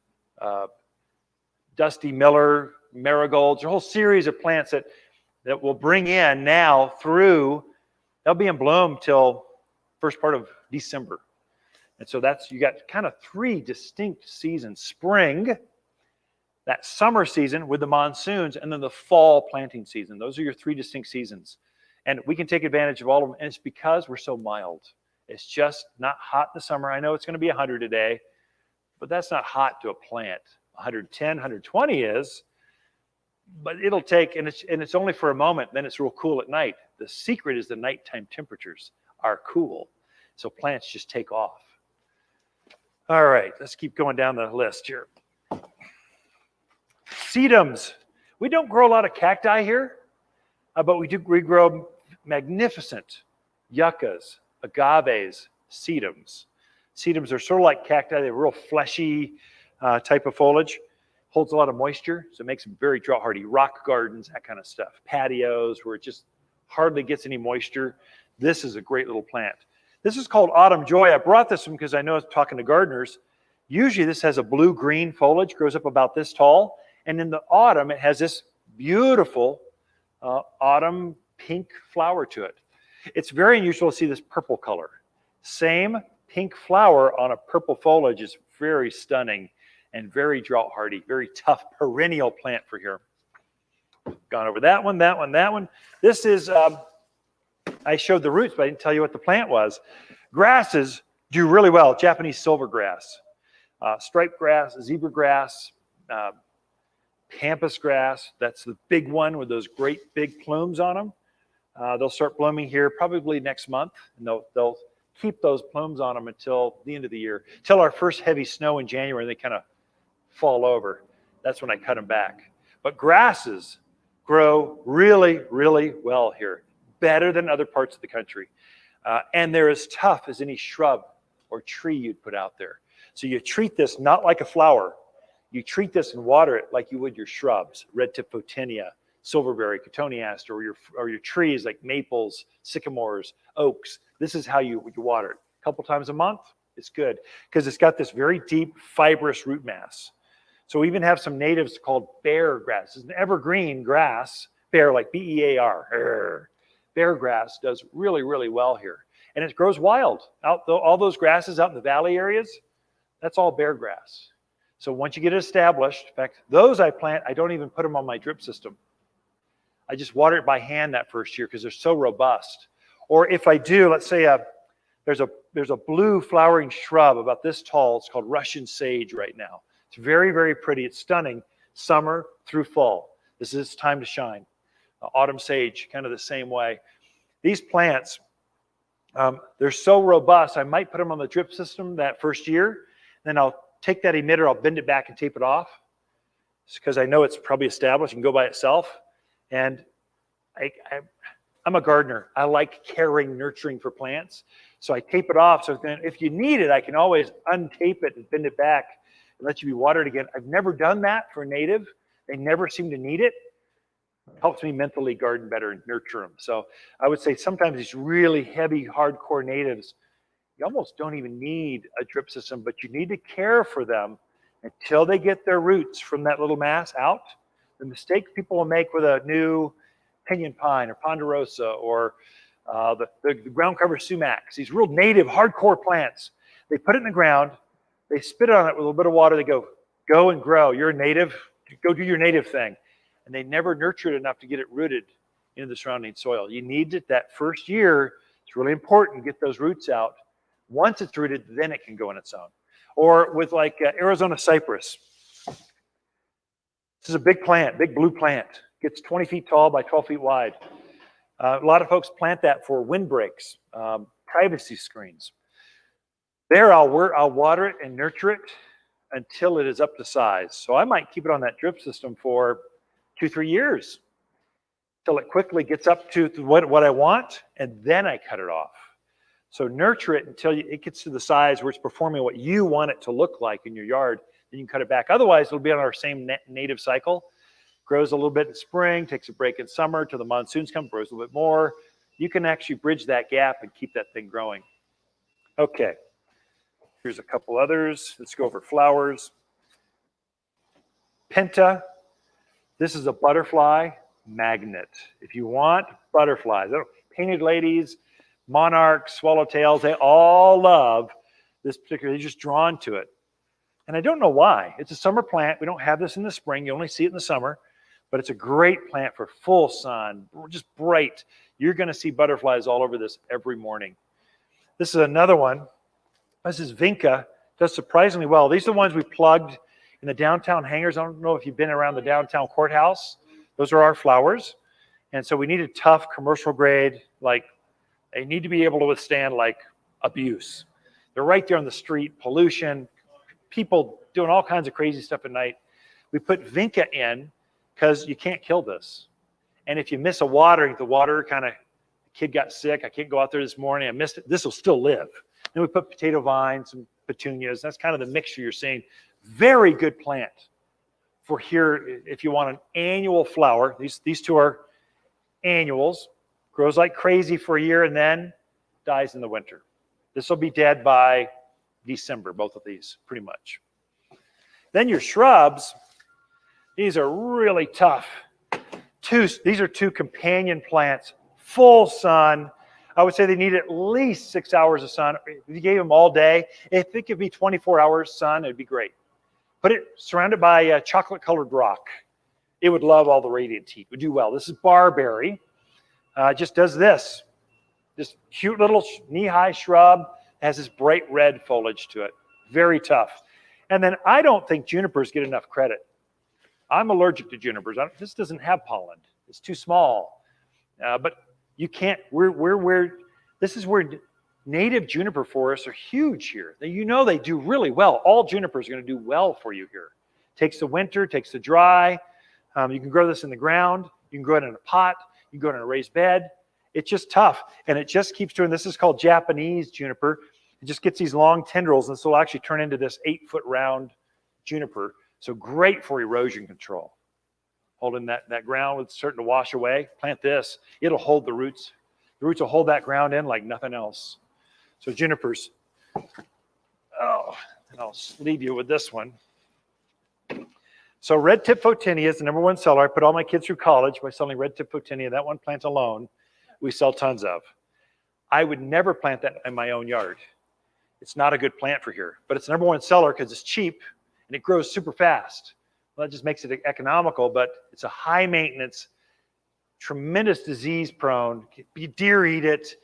Dusty Miller, marigolds, a whole series of plants that will bring in now through, they'll be in bloom till first part of December. And so you got kind of 3 distinct seasons. Spring, that summer season with the monsoons, and then the fall planting season. Those are your 3 distinct seasons. And we can take advantage of all of them, and it's because we're so mild. It's just not hot in the summer. I know it's going to be 100 today, but that's not hot to a plant. 110, 120 is, but it'll take, and it's only for a moment, then it's real cool at night. The secret is the nighttime temperatures are cool, so plants just take off. All right, let's keep going down the list here. Sedums. We don't grow a lot of cacti here, but we grow magnificent yuccas, agaves, sedums. Sedums are sort of like cacti. They're real fleshy type of foliage. Holds a lot of moisture, so it makes them very drought hardy. Rock gardens, that kind of stuff. Patios where it just hardly gets any moisture. This is a great little plant. This is called Autumn Joy. I brought this one because I know I was talking to gardeners. Usually this has a blue-green foliage, grows up about this tall. And in the autumn, it has this beautiful autumn pink flower to it. It's very unusual to see this purple color. Same pink flower on a purple foliage is very stunning and very drought hardy, very tough perennial plant for here. Gone over that one, that one, that one. This is, I showed the roots, but I didn't tell you what the plant was. Grasses do really well. Japanese silvergrass, striped grass, zebra grass, pampas grass. That's the big one with those great big plumes on them. They'll start blooming here probably next month, and they'll keep those plumes on them until the end of the year, till our first heavy snow in January. They kind of fall over. That's when I cut them back. But grasses grow really, really well here, better than other parts of the country. And they're as tough as any shrub or tree you'd put out there. So you treat this not like a flower. You treat this and water it like you would your shrubs, redtip photinia, silverberry, cotoneaster, or your trees like maples, sycamores, oaks. This is how you water it. A couple times a month, it's good because it's got this very deep, fibrous root mass. So we even have some natives called bear grass. It's an evergreen grass, bear like B-E-A-R. Bear grass does really, really well here. And it grows wild. All those grasses out in the valley areas, that's all bear grass. So once you get it established, in fact, those I plant, I don't even put them on my drip system. I just water it by hand that first year because they're so robust. Or if I do, let's say there's a blue flowering shrub about this tall. It's called Russian sage right now. It's very, very pretty. It's stunning, summer through fall. This is its time to shine. Autumn sage, kind of the same way. These plants, they're so robust, I might put them on the drip system that first year. Then I'll take that emitter, I'll bend it back and tape it off. It's because I know it's probably established and go by itself. And I'm a gardener. I like caring, nurturing for plants. So I tape it off. So then if you need it, I can always untape it and bend it back and let you be watered again. I've never done that for a native. They never seem to need it. It helps me mentally garden better and nurture them. So I would say sometimes these really heavy, hardcore natives, you almost don't even need a drip system, but you need to care for them until they get their roots from that little mass out. The mistake people will make with a new pinyon pine or ponderosa or the ground cover sumacs, these real native, hardcore plants, they put it in the ground, they spit on it with a little bit of water, they go and grow. You're a native, go do your native thing. And they never nurture it enough to get it rooted into the surrounding soil. You need it that first year. It's really important to get those roots out. Once it's rooted, then it can go on its own. Or with like Arizona cypress. This is a big plant, big blue plant. Gets 20 feet tall by 12 feet wide. A lot of folks plant that for windbreaks, privacy screens. There, I'll water it and nurture it until it is up to size. So I might keep it on that drip system for 2-3 years till it quickly gets up to what I want, and then I cut it off. So nurture it until it gets to the size where it's performing what you want it to look like in your yard. Then you can cut it back. Otherwise, it'll be on our same native cycle. Grows a little bit in spring, takes a break in summer till the monsoons come, grows a little bit more. You can actually bridge that gap and keep that thing growing. Okay, here's a couple others. Let's go over flowers. Penta, this is a butterfly magnet. If you want butterflies, painted ladies, monarchs, swallowtails, they all love this particular, they're just drawn to it. And I don't know why. It's a summer plant. We don't have this in the spring. You only see it in the summer. But it's a great plant for full sun, just bright. You're going to see butterflies all over this every morning. This is another one. This is Vinca. Does surprisingly well. These are the ones we plugged in the downtown hangars. I don't know if you've been around the downtown courthouse. Those are our flowers. And so we needed tough commercial grade, like they need to be able to withstand like abuse. They're right there on the street, pollution, people doing all kinds of crazy stuff at night. We put Vinca in because you can't kill this. And if you miss a watering, the water kind of, the kid got sick, I can't go out there this morning, I missed it, this will still live. Then we put potato vines and petunias. That's kind of the mixture you're seeing. Very good plant for here if you want an annual flower. These two are annuals. Grows like crazy for a year and then dies in the winter. This will be dead by December, both of these, pretty much. Then your shrubs, these are really tough. These are two companion plants, full sun. I would say they need at least 6 hours of sun. If you gave them all day, if it could be 24 hours sun, it'd be great. Put it surrounded by chocolate-colored rock. It would love all the radiant heat. It would do well. This is barberry. Just does this. This cute little knee-high shrub has this bright red foliage to it. Very tough. And then I don't think junipers get enough credit. I'm allergic to junipers. This doesn't have pollen. It's too small. But you can't, this is where native juniper forests are huge here. You know they do really well. All junipers are going to do well for you here. Takes the winter, takes the dry. You can grow this in the ground. You can grow it in a pot. You can grow it in a raised bed. It's just tough. And it just keeps doing, this is called Japanese juniper. It just gets these long tendrils, and so it'll actually turn into this 8-foot round juniper. So great for erosion control. Holding that ground, it's starting to wash away. Plant this, it'll hold the roots. The roots will hold that ground in like nothing else. So junipers. Oh, and I'll leave you with this one. So red tip photinia is the #1 seller. I put all my kids through college by selling red tip photinia. That one plant alone, we sell tons of. I would never plant that in my own yard. It's not a good plant for here, but it's the #1 seller because it's cheap and it grows super fast. Well, that just makes it economical, but it's a high maintenance, tremendous disease prone. Deer eat it.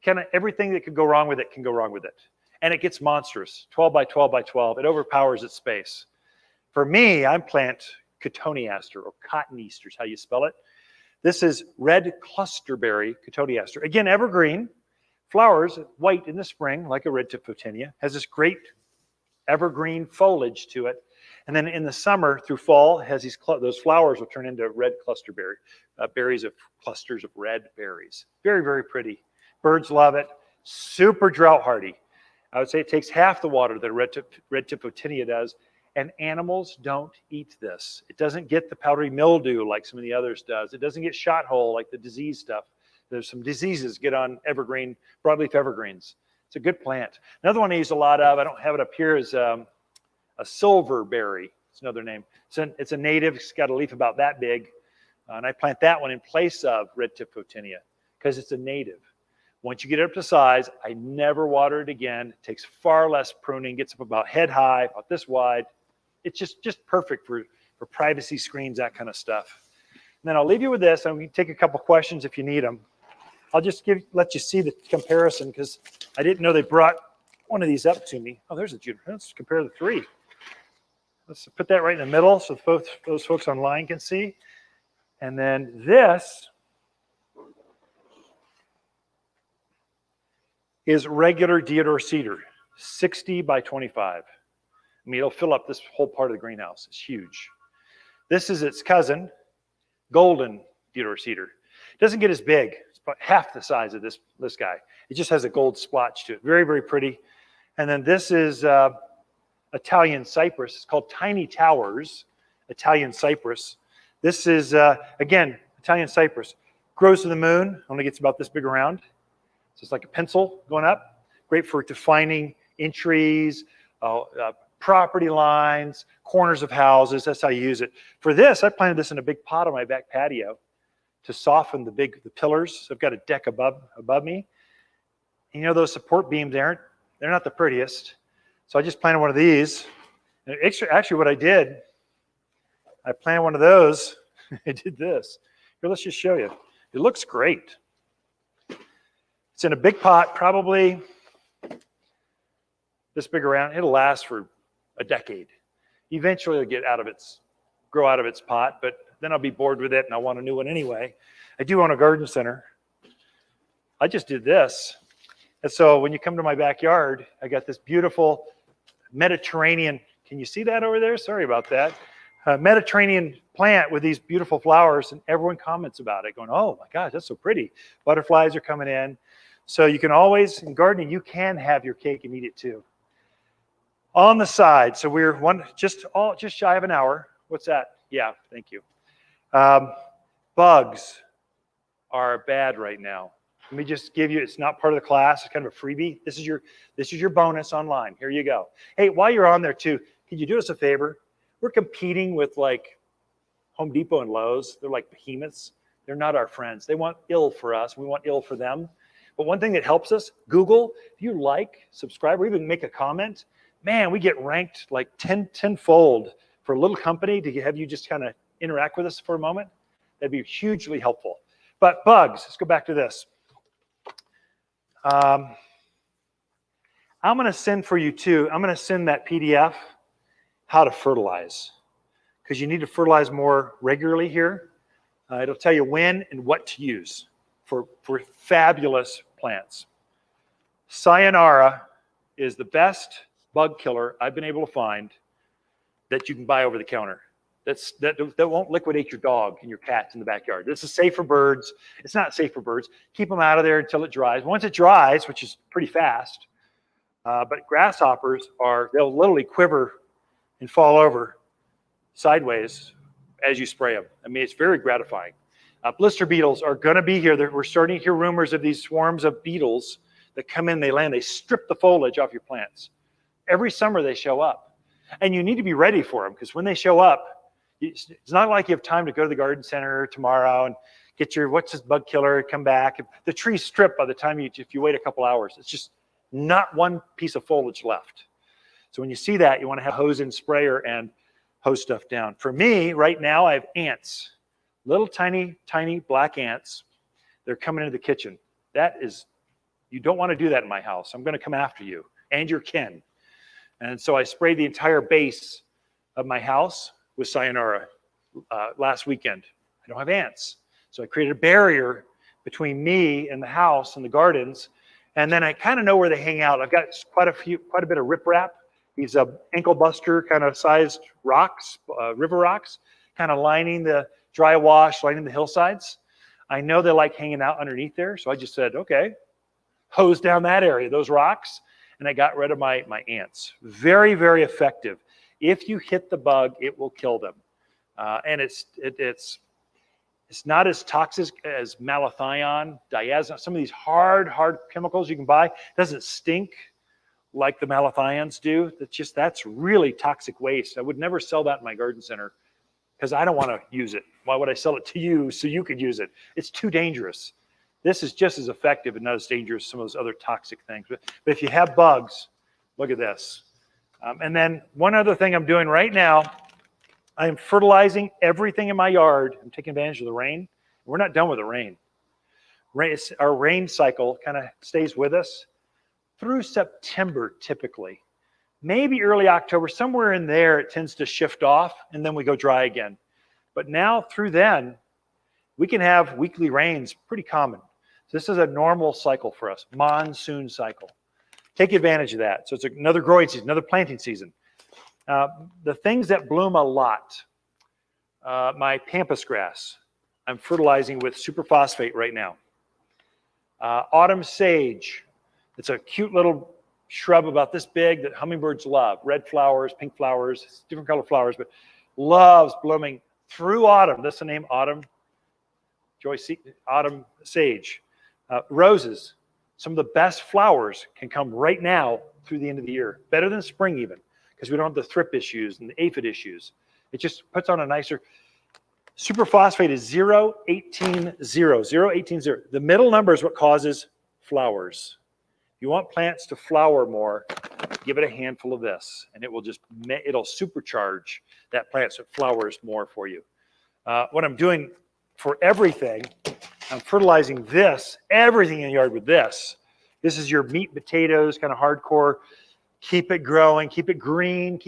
Kind of everything that could go wrong with it can go wrong with it. And it gets monstrous, 12 by 12 by 12. It overpowers its space. For me, I plant cotoneaster or cottoneaster is how you spell it. This is red clusterberry cotoneaster. Again, evergreen. Flowers, white in the spring, like a red tip photinia. Has this great evergreen foliage to it. And then in the summer through fall, has those flowers will turn into red clusterberry, berries of clusters of red berries. Very, very pretty. Birds love it. Super drought hardy. I would say it takes half the water that a red tip photinia does. And animals don't eat this. It doesn't get the powdery mildew like some of the others does. It doesn't get shot hole like the disease stuff. There's some diseases get on evergreen, broadleaf evergreens. It's a good plant. Another one I use a lot of, I don't have it up here, is a silverberry. It's another name. It's a native. It's got a leaf about that big. And I plant that one in place of red tip photinia because it's a native. Once you get it up to size, I never water it again. It takes far less pruning, gets up about head high, about this wide. It's just perfect for privacy screens, that kind of stuff. And then I'll leave you with this. I'm going to take a couple questions if you need them. I'll just let you see the comparison because I didn't know they brought one of these up to me. Oh, there's a juniper. Let's compare the three. Let's put that right in the middle so those folks online can see. And then this is regular Theodore Cedar, 60 by 25. I mean, it'll fill up this whole part of the greenhouse. It's huge. This is its cousin, golden Theodore Cedar. It doesn't get as big. It's about half the size of this guy. It just has a gold splotch to it. Very, very pretty. And then this is Italian Cypress. It's called Tiny Towers, Italian Cypress. This is, again, Italian Cypress. Grows to the moon, only gets about this big around. So it's like a pencil going up. Great for defining entries, property lines, corners of houses. That's how you use it. For this, I planted this in a big pot on my back patio to soften the pillars. I've got a deck above me. And you know those support beams, they're not the prettiest. So I just planted one of these. And actually what I did, I planted one of those. I did this. Here, let's just show you. It looks great. It's in a big pot, probably this big around. It'll last for a decade. Eventually it'll grow out of its pot, but then I'll be bored with it and I'll want a new one anyway. I do own a garden center. I just did this. And so when you come to my backyard, I got this beautiful Mediterranean, can you see that over there? Sorry about that. Mediterranean plant with these beautiful flowers, and everyone comments about it, going, oh my gosh, that's so pretty. Butterflies are coming in. So you can always, in gardening, you can have your cake and eat it too. On the side, so we're just shy of an hour. What's that? Yeah, thank you. Bugs are bad right now. Let me just give you, it's not part of the class, it's kind of a freebie. This is your bonus online. Here you go. Hey, while you're on there too, could you do us a favor? We're competing with like Home Depot and Lowe's. They're like behemoths. They're not our friends. They want ill for us. We want ill for them. But one thing that helps us, Google, if you like, subscribe, or even make a comment, man, we get ranked like tenfold for a little company to have you just kind of interact with us for a moment. That'd be hugely helpful. But bugs, let's go back to this. I'm going to send for you too, I'm going to send that PDF, how to fertilize, because you need to fertilize more regularly here. It'll tell you when and what to use for fabulous plants. Sayonara is the best bug killer I've been able to find that you can buy over the counter. That won't liquidate your dog and your cats in the backyard. This is safe for birds. It's not safe for birds. Keep them out of there until it dries. Once it dries, which is pretty fast, but grasshoppers they'll literally quiver and fall over sideways as you spray them. I mean, it's very gratifying. Blister beetles are going to be here. We're starting to hear rumors of these swarms of beetles that come in, they land, they strip the foliage off your plants. Every summer they show up. And you need to be ready for them, because when they show up, it's not like you have time to go to the garden center tomorrow and get your, what's this bug killer, come back. The tree's stripped by the time if you wait a couple hours. It's just not one piece of foliage left. So when you see that, you want to have a hose and sprayer and hose stuff down. For me, right now, I have ants. Little tiny, tiny black ants. They're coming into the kitchen. You don't want to do that in my house. I'm going to come after you and your kin. And so I sprayed the entire base of my house with Sayonara last weekend. I don't have ants. So I created a barrier between me and the house and the gardens. And then I kind of know where they hang out. I've got quite a bit of riprap. These ankle buster kind of sized rocks, river rocks, kind of lining the dry wash, lining the hillsides. I know they like hanging out underneath there. So I just said, okay, hose down that area, those rocks. And I got rid of my ants. Very, very effective. If you hit the bug, it will kill them. And it's not as toxic as malathion, diazepam, some of these hard chemicals you can buy. It doesn't stink like the malathions do. That's really toxic waste. I would never sell that in my garden center because I don't want to use it. Why would I sell it to you so you could use it? It's too dangerous. This is just as effective and not as dangerous as some of those other toxic things. But if you have bugs, look at this. And then one other thing I'm doing right now, I am fertilizing everything in my yard. I'm taking advantage of the rain. We're not done with the rain. Our rain cycle kind of stays with us through September typically. Maybe early October, somewhere in there it tends to shift off and then we go dry again. But now through then, we can have weekly rains, pretty common. So this is a normal cycle for us, monsoon cycle. Take advantage of that. So it's another growing season, another planting season. The things that bloom a lot, my pampas grass, I'm fertilizing with superphosphate right now. Autumn sage, it's a cute little shrub about this big that hummingbirds love. Red flowers, pink flowers, different color flowers, but loves blooming through autumn. That's the name, autumn sage. Roses, some of the best flowers can come right now through the end of the year. Better than spring even, because we don't have the thrip issues and the aphid issues. It just puts on a nicer, superphosphate is 0,18,0, 0,18,0. The middle number is what causes flowers. If you want plants to flower more, give it a handful of this, and it'll supercharge that plant so it flowers more for you. What I'm doing for everything, I'm fertilizing everything in the yard with this. This is your meat potatoes, kind of hardcore. Keep it growing, keep it green.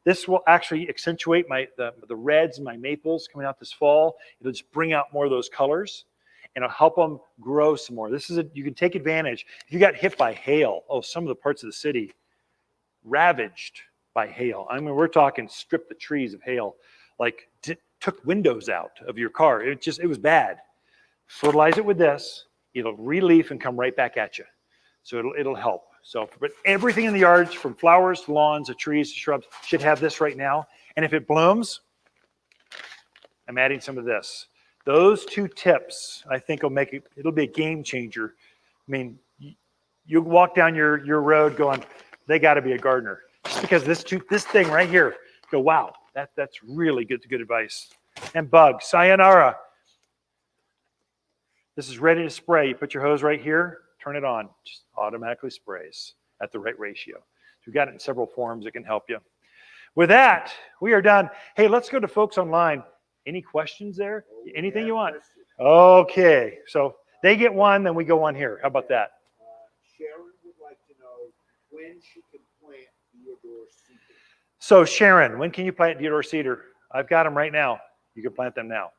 This will actually accentuate the reds in my maples coming out this fall. It'll just bring out more of those colors, and it'll help them grow some more. You can take advantage. If you got hit by hail, some of the parts of the city ravaged by hail. I mean, we're talking strip the trees of hail, like took windows out of your car. It was bad. Fertilize it with this. It'll re-leaf and come right back at you. So it'll help. So, but everything in the yards, from flowers to lawns to trees to shrubs, should have this right now. And if it blooms, I'm adding some of this. Those two tips, I think, it'll be a game changer. I mean, you walk down your road going, they got to be a gardener. Just because this thing right here, go, wow, that's really good advice. And bugs, sayonara. This is ready to spray. You put your hose right here, turn it on, just automatically sprays at the right ratio. So we've got it in several forms that can help you. With that, we are done. Hey, let's go to folks online. Any questions there? Anything you want? Okay, so they get one, then we go on here. How about that? Sharon would like to know when she can plant Theodore Cedar. So Sharon, when can you plant Theodore Cedar? I've got them right now. You can plant them now.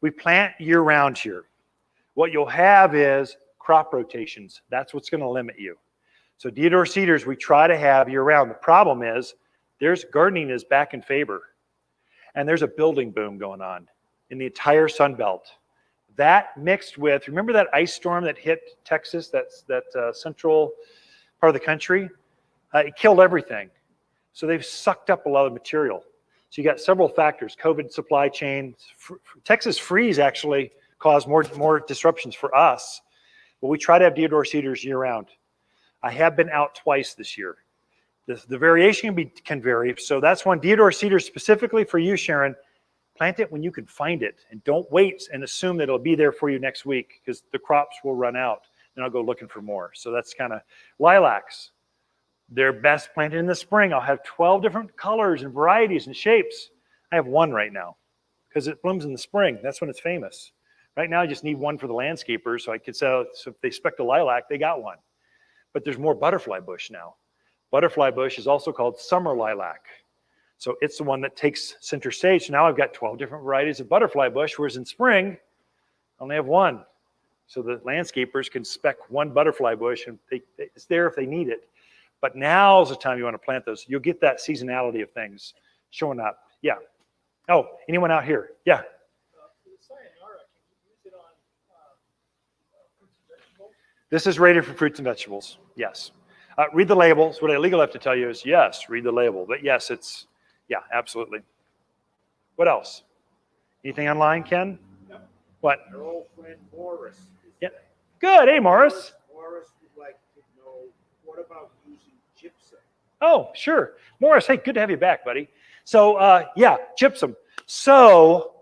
We plant year-round here. What you'll have is crop rotations. That's what's going to limit you. So Theodore Cedars we try to have year-round. The problem is gardening is back in favor. And there's a building boom going on in the entire Sun Belt. That mixed with, remember that ice storm that hit Texas, that central part of the country? It killed everything. So they've sucked up a lot of material. So you got several factors, COVID supply chain. Texas freeze actually caused more disruptions for us. But we try to have Theodore Cedars year-round. I have been out twice this year. The variation can vary. So that's one. Theodore Cedar specifically for you, Sharon. Plant it when you can find it, and don't wait and assume that it'll be there for you next week, because the crops will run out. Then I'll go looking for more. So that's kind of lilacs. They're best planted in the spring. I'll have 12 different colors and varieties and shapes. I have one right now because it blooms in the spring. That's when it's famous. Right now, I just need one for the landscapers, so I could sell. So if they spec a lilac, they got one. But there's more butterfly bush now. Butterfly bush is also called summer lilac. So it's the one that takes center stage. So now I've got 12 different varieties of butterfly bush, whereas in spring, I only have one. So the landscapers can spec one butterfly bush, and it's there if they need it. But now's the time you want to plant those. You'll get that seasonality of things showing up. Yeah. Oh, anyone out here? Yeah. This is rated for fruits and vegetables. Yes. Read the labels. What I legally have to tell you is yes, read the label. But yes, yeah, absolutely. What else? Anything online, Ken? No. What? Our old friend Morris. Yeah. Good. Hey, Morris. Morris would like to know, what about using gypsum? Oh, sure. Morris, hey, good to have you back, buddy. So, yeah, gypsum. So,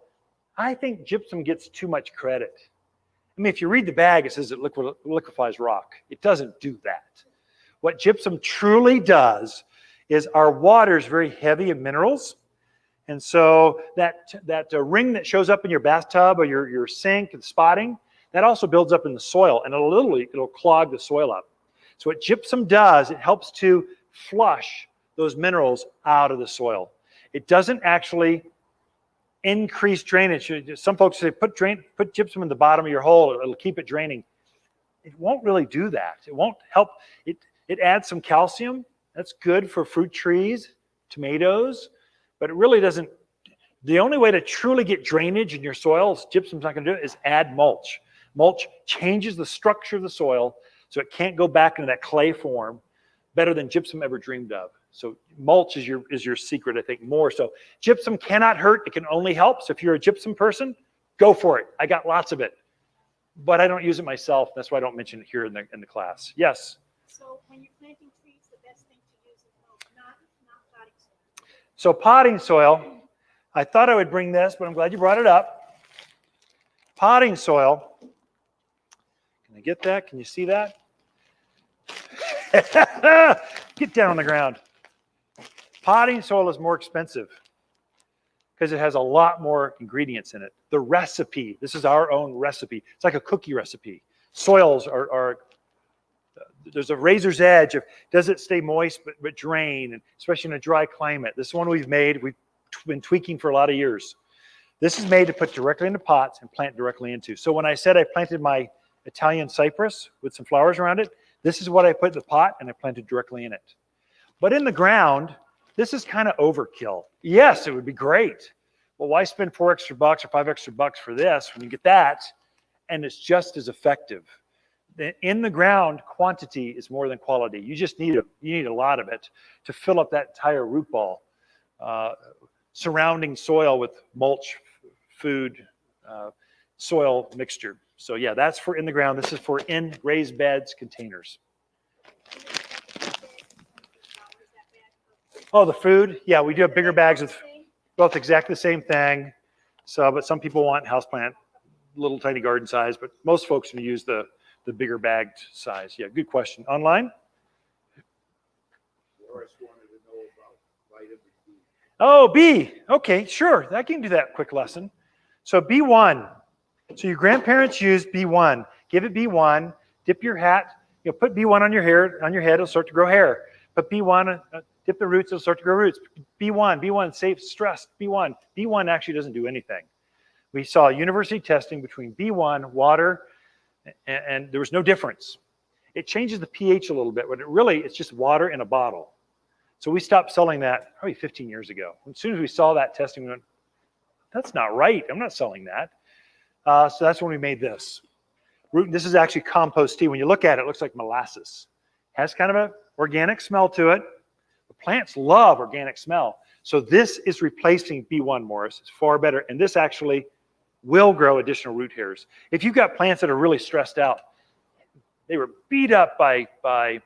I think gypsum gets too much credit. I mean, if you read the bag, it says it liquefies rock. It doesn't do that. What gypsum truly does is our water is very heavy in minerals. And so that ring that shows up in your bathtub or your sink and spotting, that also builds up in the soil, and it'll clog the soil up. So what gypsum does, it helps to flush those minerals out of the soil. It doesn't actually increase drainage. Some folks say put gypsum in the bottom of your hole, it'll keep it draining. it won't really do that. It won't help. It adds some calcium. That's good for fruit trees, tomatoes, but it really doesn't. The only way to truly get drainage in your soil, gypsum's not going to do it, is add mulch. Mulch changes the structure of the soil so it can't go back into that clay form better than gypsum ever dreamed of. So mulch is your secret, I think, more. So gypsum cannot hurt. It can only help. So if you're a gypsum person, go for it. I got lots of it, but I don't use it myself. That's why I don't mention it here in the class. Yes? So when you're planting trees, the best thing to use is mulch, not potting soil. So potting soil, I thought I would bring this, but I'm glad you brought it up. Potting soil. Can I get that? Can you see that? Get down on the ground. Potting soil is more expensive because it has a lot more ingredients in it. The recipe, this is our own recipe. It's like a cookie recipe. Soils are there's a razor's edge of does it stay moist but drain, and especially in a dry climate. This one we've made, we've been tweaking for a lot of years. This is made to put directly into pots and plant directly into. So when I said I planted my Italian cypress with some flowers around it, this is what I put in the pot and I planted directly in it. But in the ground, this is kind of overkill. Yes, it would be great. Well, why spend $4 extra or $5 extra for this when you get that and it's just as effective? In the ground, quantity is more than quality. You just need a lot of it to fill up that entire root ball. Surrounding soil with mulch, food, soil mixture. So yeah, that's for in the ground. This is for in raised beds containers. Oh, the food? Yeah, we do have bigger bags with both exactly the same thing. So, but some people want houseplant, little tiny garden size, but most folks will use the bigger bagged size. Yeah, good question. Online? Morris wanted to know about vitamin B. Oh, B. Okay, sure. I can do that quick lesson. So B1. So your grandparents used B1. Give it B1. Dip your hat. Put B1 on your hair, on your head. It'll start to grow hair. Put B1. Dip the roots. It'll start to grow roots. B1. Save stress. B1. B1 actually doesn't do anything. We saw university testing between B1, water, and there was no difference. It changes the pH a little bit, but it's just water in a bottle. So we stopped selling that probably 15 years ago. As soon as we saw that testing, we went, that's not right. I'm not selling that. So that's when we made this. This is actually compost tea. When you look at it, it looks like molasses. It has kind of an organic smell to it. The plants love organic smell. So this is replacing B1, Morris. It's far better. And this actually will grow additional root hairs. If you've got plants that are really stressed out, they were beat up by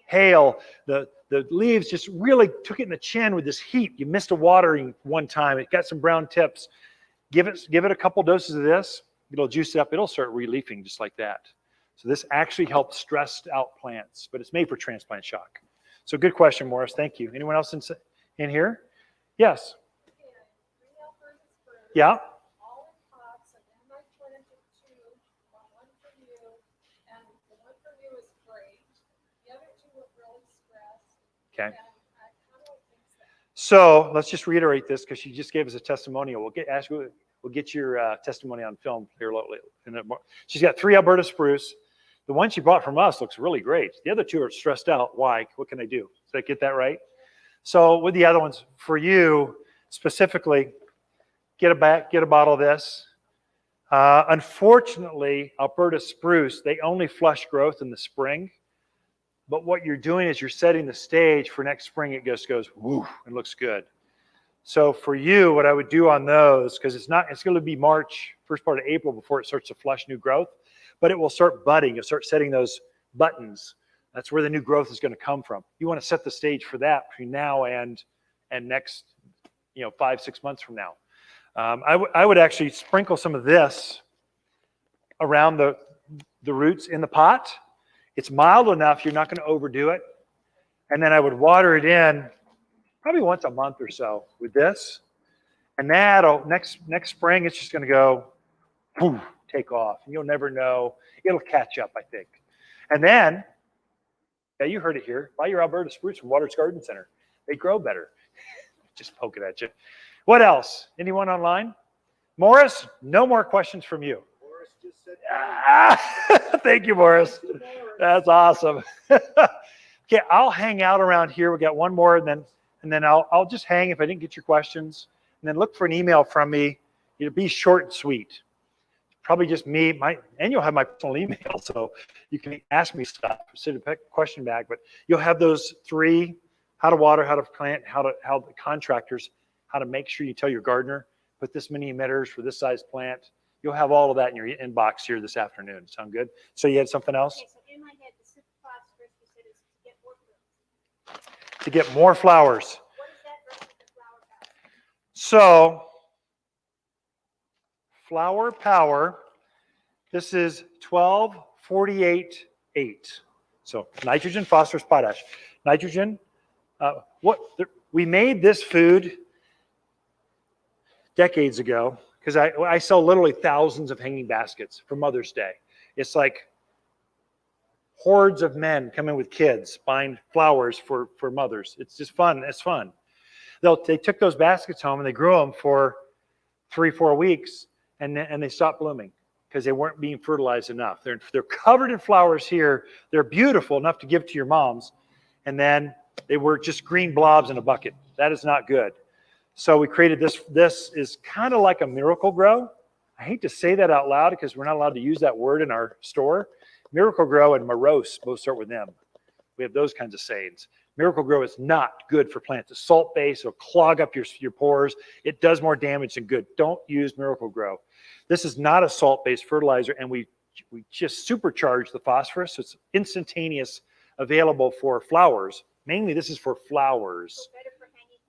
hail, the leaves just really took it in the chin with this heat. You missed a watering one time. It got some brown tips. Give it a couple doses of this. It'll juice it up. It'll start releafing just like that. So this actually helps stressed out plants, but it's made for transplant shock. So good question, Morris. Thank you. Anyone else in here? Yes. Yeah. Okay. So let's just reiterate this because she just gave us a testimonial. We'll get your testimony on film here. She's got 3 Alberta spruce. The one she bought from us looks really great. The other 2 are stressed out. Why? What can I do? Did I get that right? So with the other ones, for you specifically, get a bottle of this. Unfortunately, Alberta spruce, they only flush growth in the spring. But what you're doing is you're setting the stage for next spring. It just goes woo and looks good. So for you, what I would do on those, because it's going to be March, first part of April before it starts to flush new growth, but it will start budding. You'll start setting those buttons. That's where the new growth is going to come from. You want to set the stage for that between now and next, 5-6 months from now. I would actually sprinkle some of this around the roots in the pot. It's mild enough, you're not going to overdo it. And then I would water it in probably once a month or so with this. And that'll, next spring, it's just going to go, whoo, take off. And you'll never know. It'll catch up, I think. And then, yeah, you heard it here. Buy your Alberta spruce from Waters Garden Center. They grow better. Just poking at you. What else? Anyone online? Morris, no more questions from you. Morris just said, Thank you, Morris. Morris. That's awesome. Okay, I'll hang out around here. We got one more, and then I'll just hang if I didn't get your questions, and then look for an email from me. It'll be short and sweet. Probably just me, and you'll have my personal email, so you can ask me stuff. Send a question back, but you'll have those three: how to water, how to plant, how the contractors, how to make sure you tell your gardener, put this many emitters for this size plant. You'll have all of that in your inbox here this afternoon. Sound good? So you had something else? Okay, so in my head, the super phosphorus, you said, is to get more fruit. To get more flowers. What is that versus the flower power? So, flower power, this is 12, 48, 8. So nitrogen, phosphorus, potash. Nitrogen, we made this food decades ago because I sell literally thousands of hanging baskets for Mother's Day. It's like hordes of men come in with kids buying flowers for mothers. It's just fun. It's fun. They took those baskets home and they grew them for 3-4 weeks, and they stopped blooming because they weren't being fertilized enough. They're covered in flowers here. They're beautiful enough to give to your moms, and then they were just green blobs in a bucket. That is not good. So we created this. This is kind of like a miracle grow. I hate to say that out loud because we're not allowed to use that word in our store. Miracle Grow and morose both start with M. We have those kinds of sayings. Miracle Grow is not good for plants. It's salt-based. It'll clog up your pores. It does more damage than good. Don't use Miracle Grow. This is not a salt-based fertilizer, and we just supercharge the phosphorus. So it's instantaneous, available for flowers. Mainly, this is for flowers. So better for hanging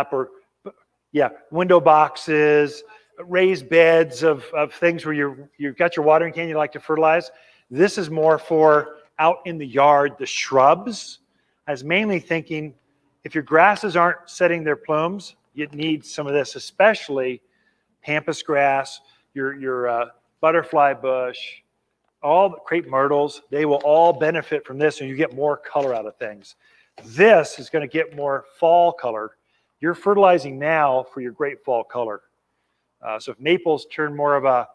containers. Yeah, window boxes, raised beds of things where you've got your watering can you like to fertilize. This is more for out in the yard, the shrubs. I was mainly thinking if your grasses aren't setting their plumes, you need some of this, especially pampas grass, your butterfly bush, all the crepe myrtles. They will all benefit from this, and you get more color out of things. This is going to get more fall color. You're fertilizing now for your great fall color. So if maples turn more of a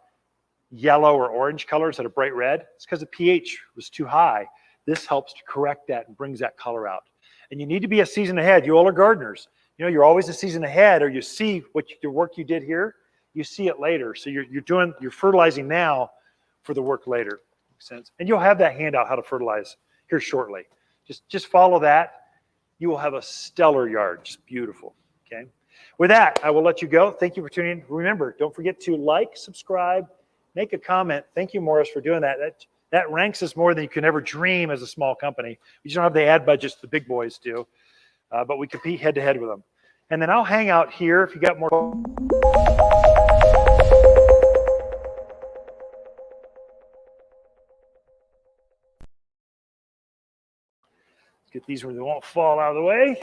yellow or orange color instead of bright red, it's because the pH was too high. This helps to correct that and brings that color out. And you need to be a season ahead. You all are gardeners. You know, you're always a season ahead, or you see the work you did here, you see it later. So you're fertilizing now for the work later. Makes sense? And you'll have that handout how to fertilize here shortly. Just follow that. You will have a stellar yard, just beautiful. Okay. With that, I will let you go. Thank you for tuning in. Remember, don't forget to like, subscribe, make a comment. Thank you, Morris, for doing that. That ranks us more than you can ever dream as a small company. We just don't have the ad budgets the big boys do, but we compete head to head with them. And then I'll hang out here if you got more. Let's get these where they won't fall out of the way.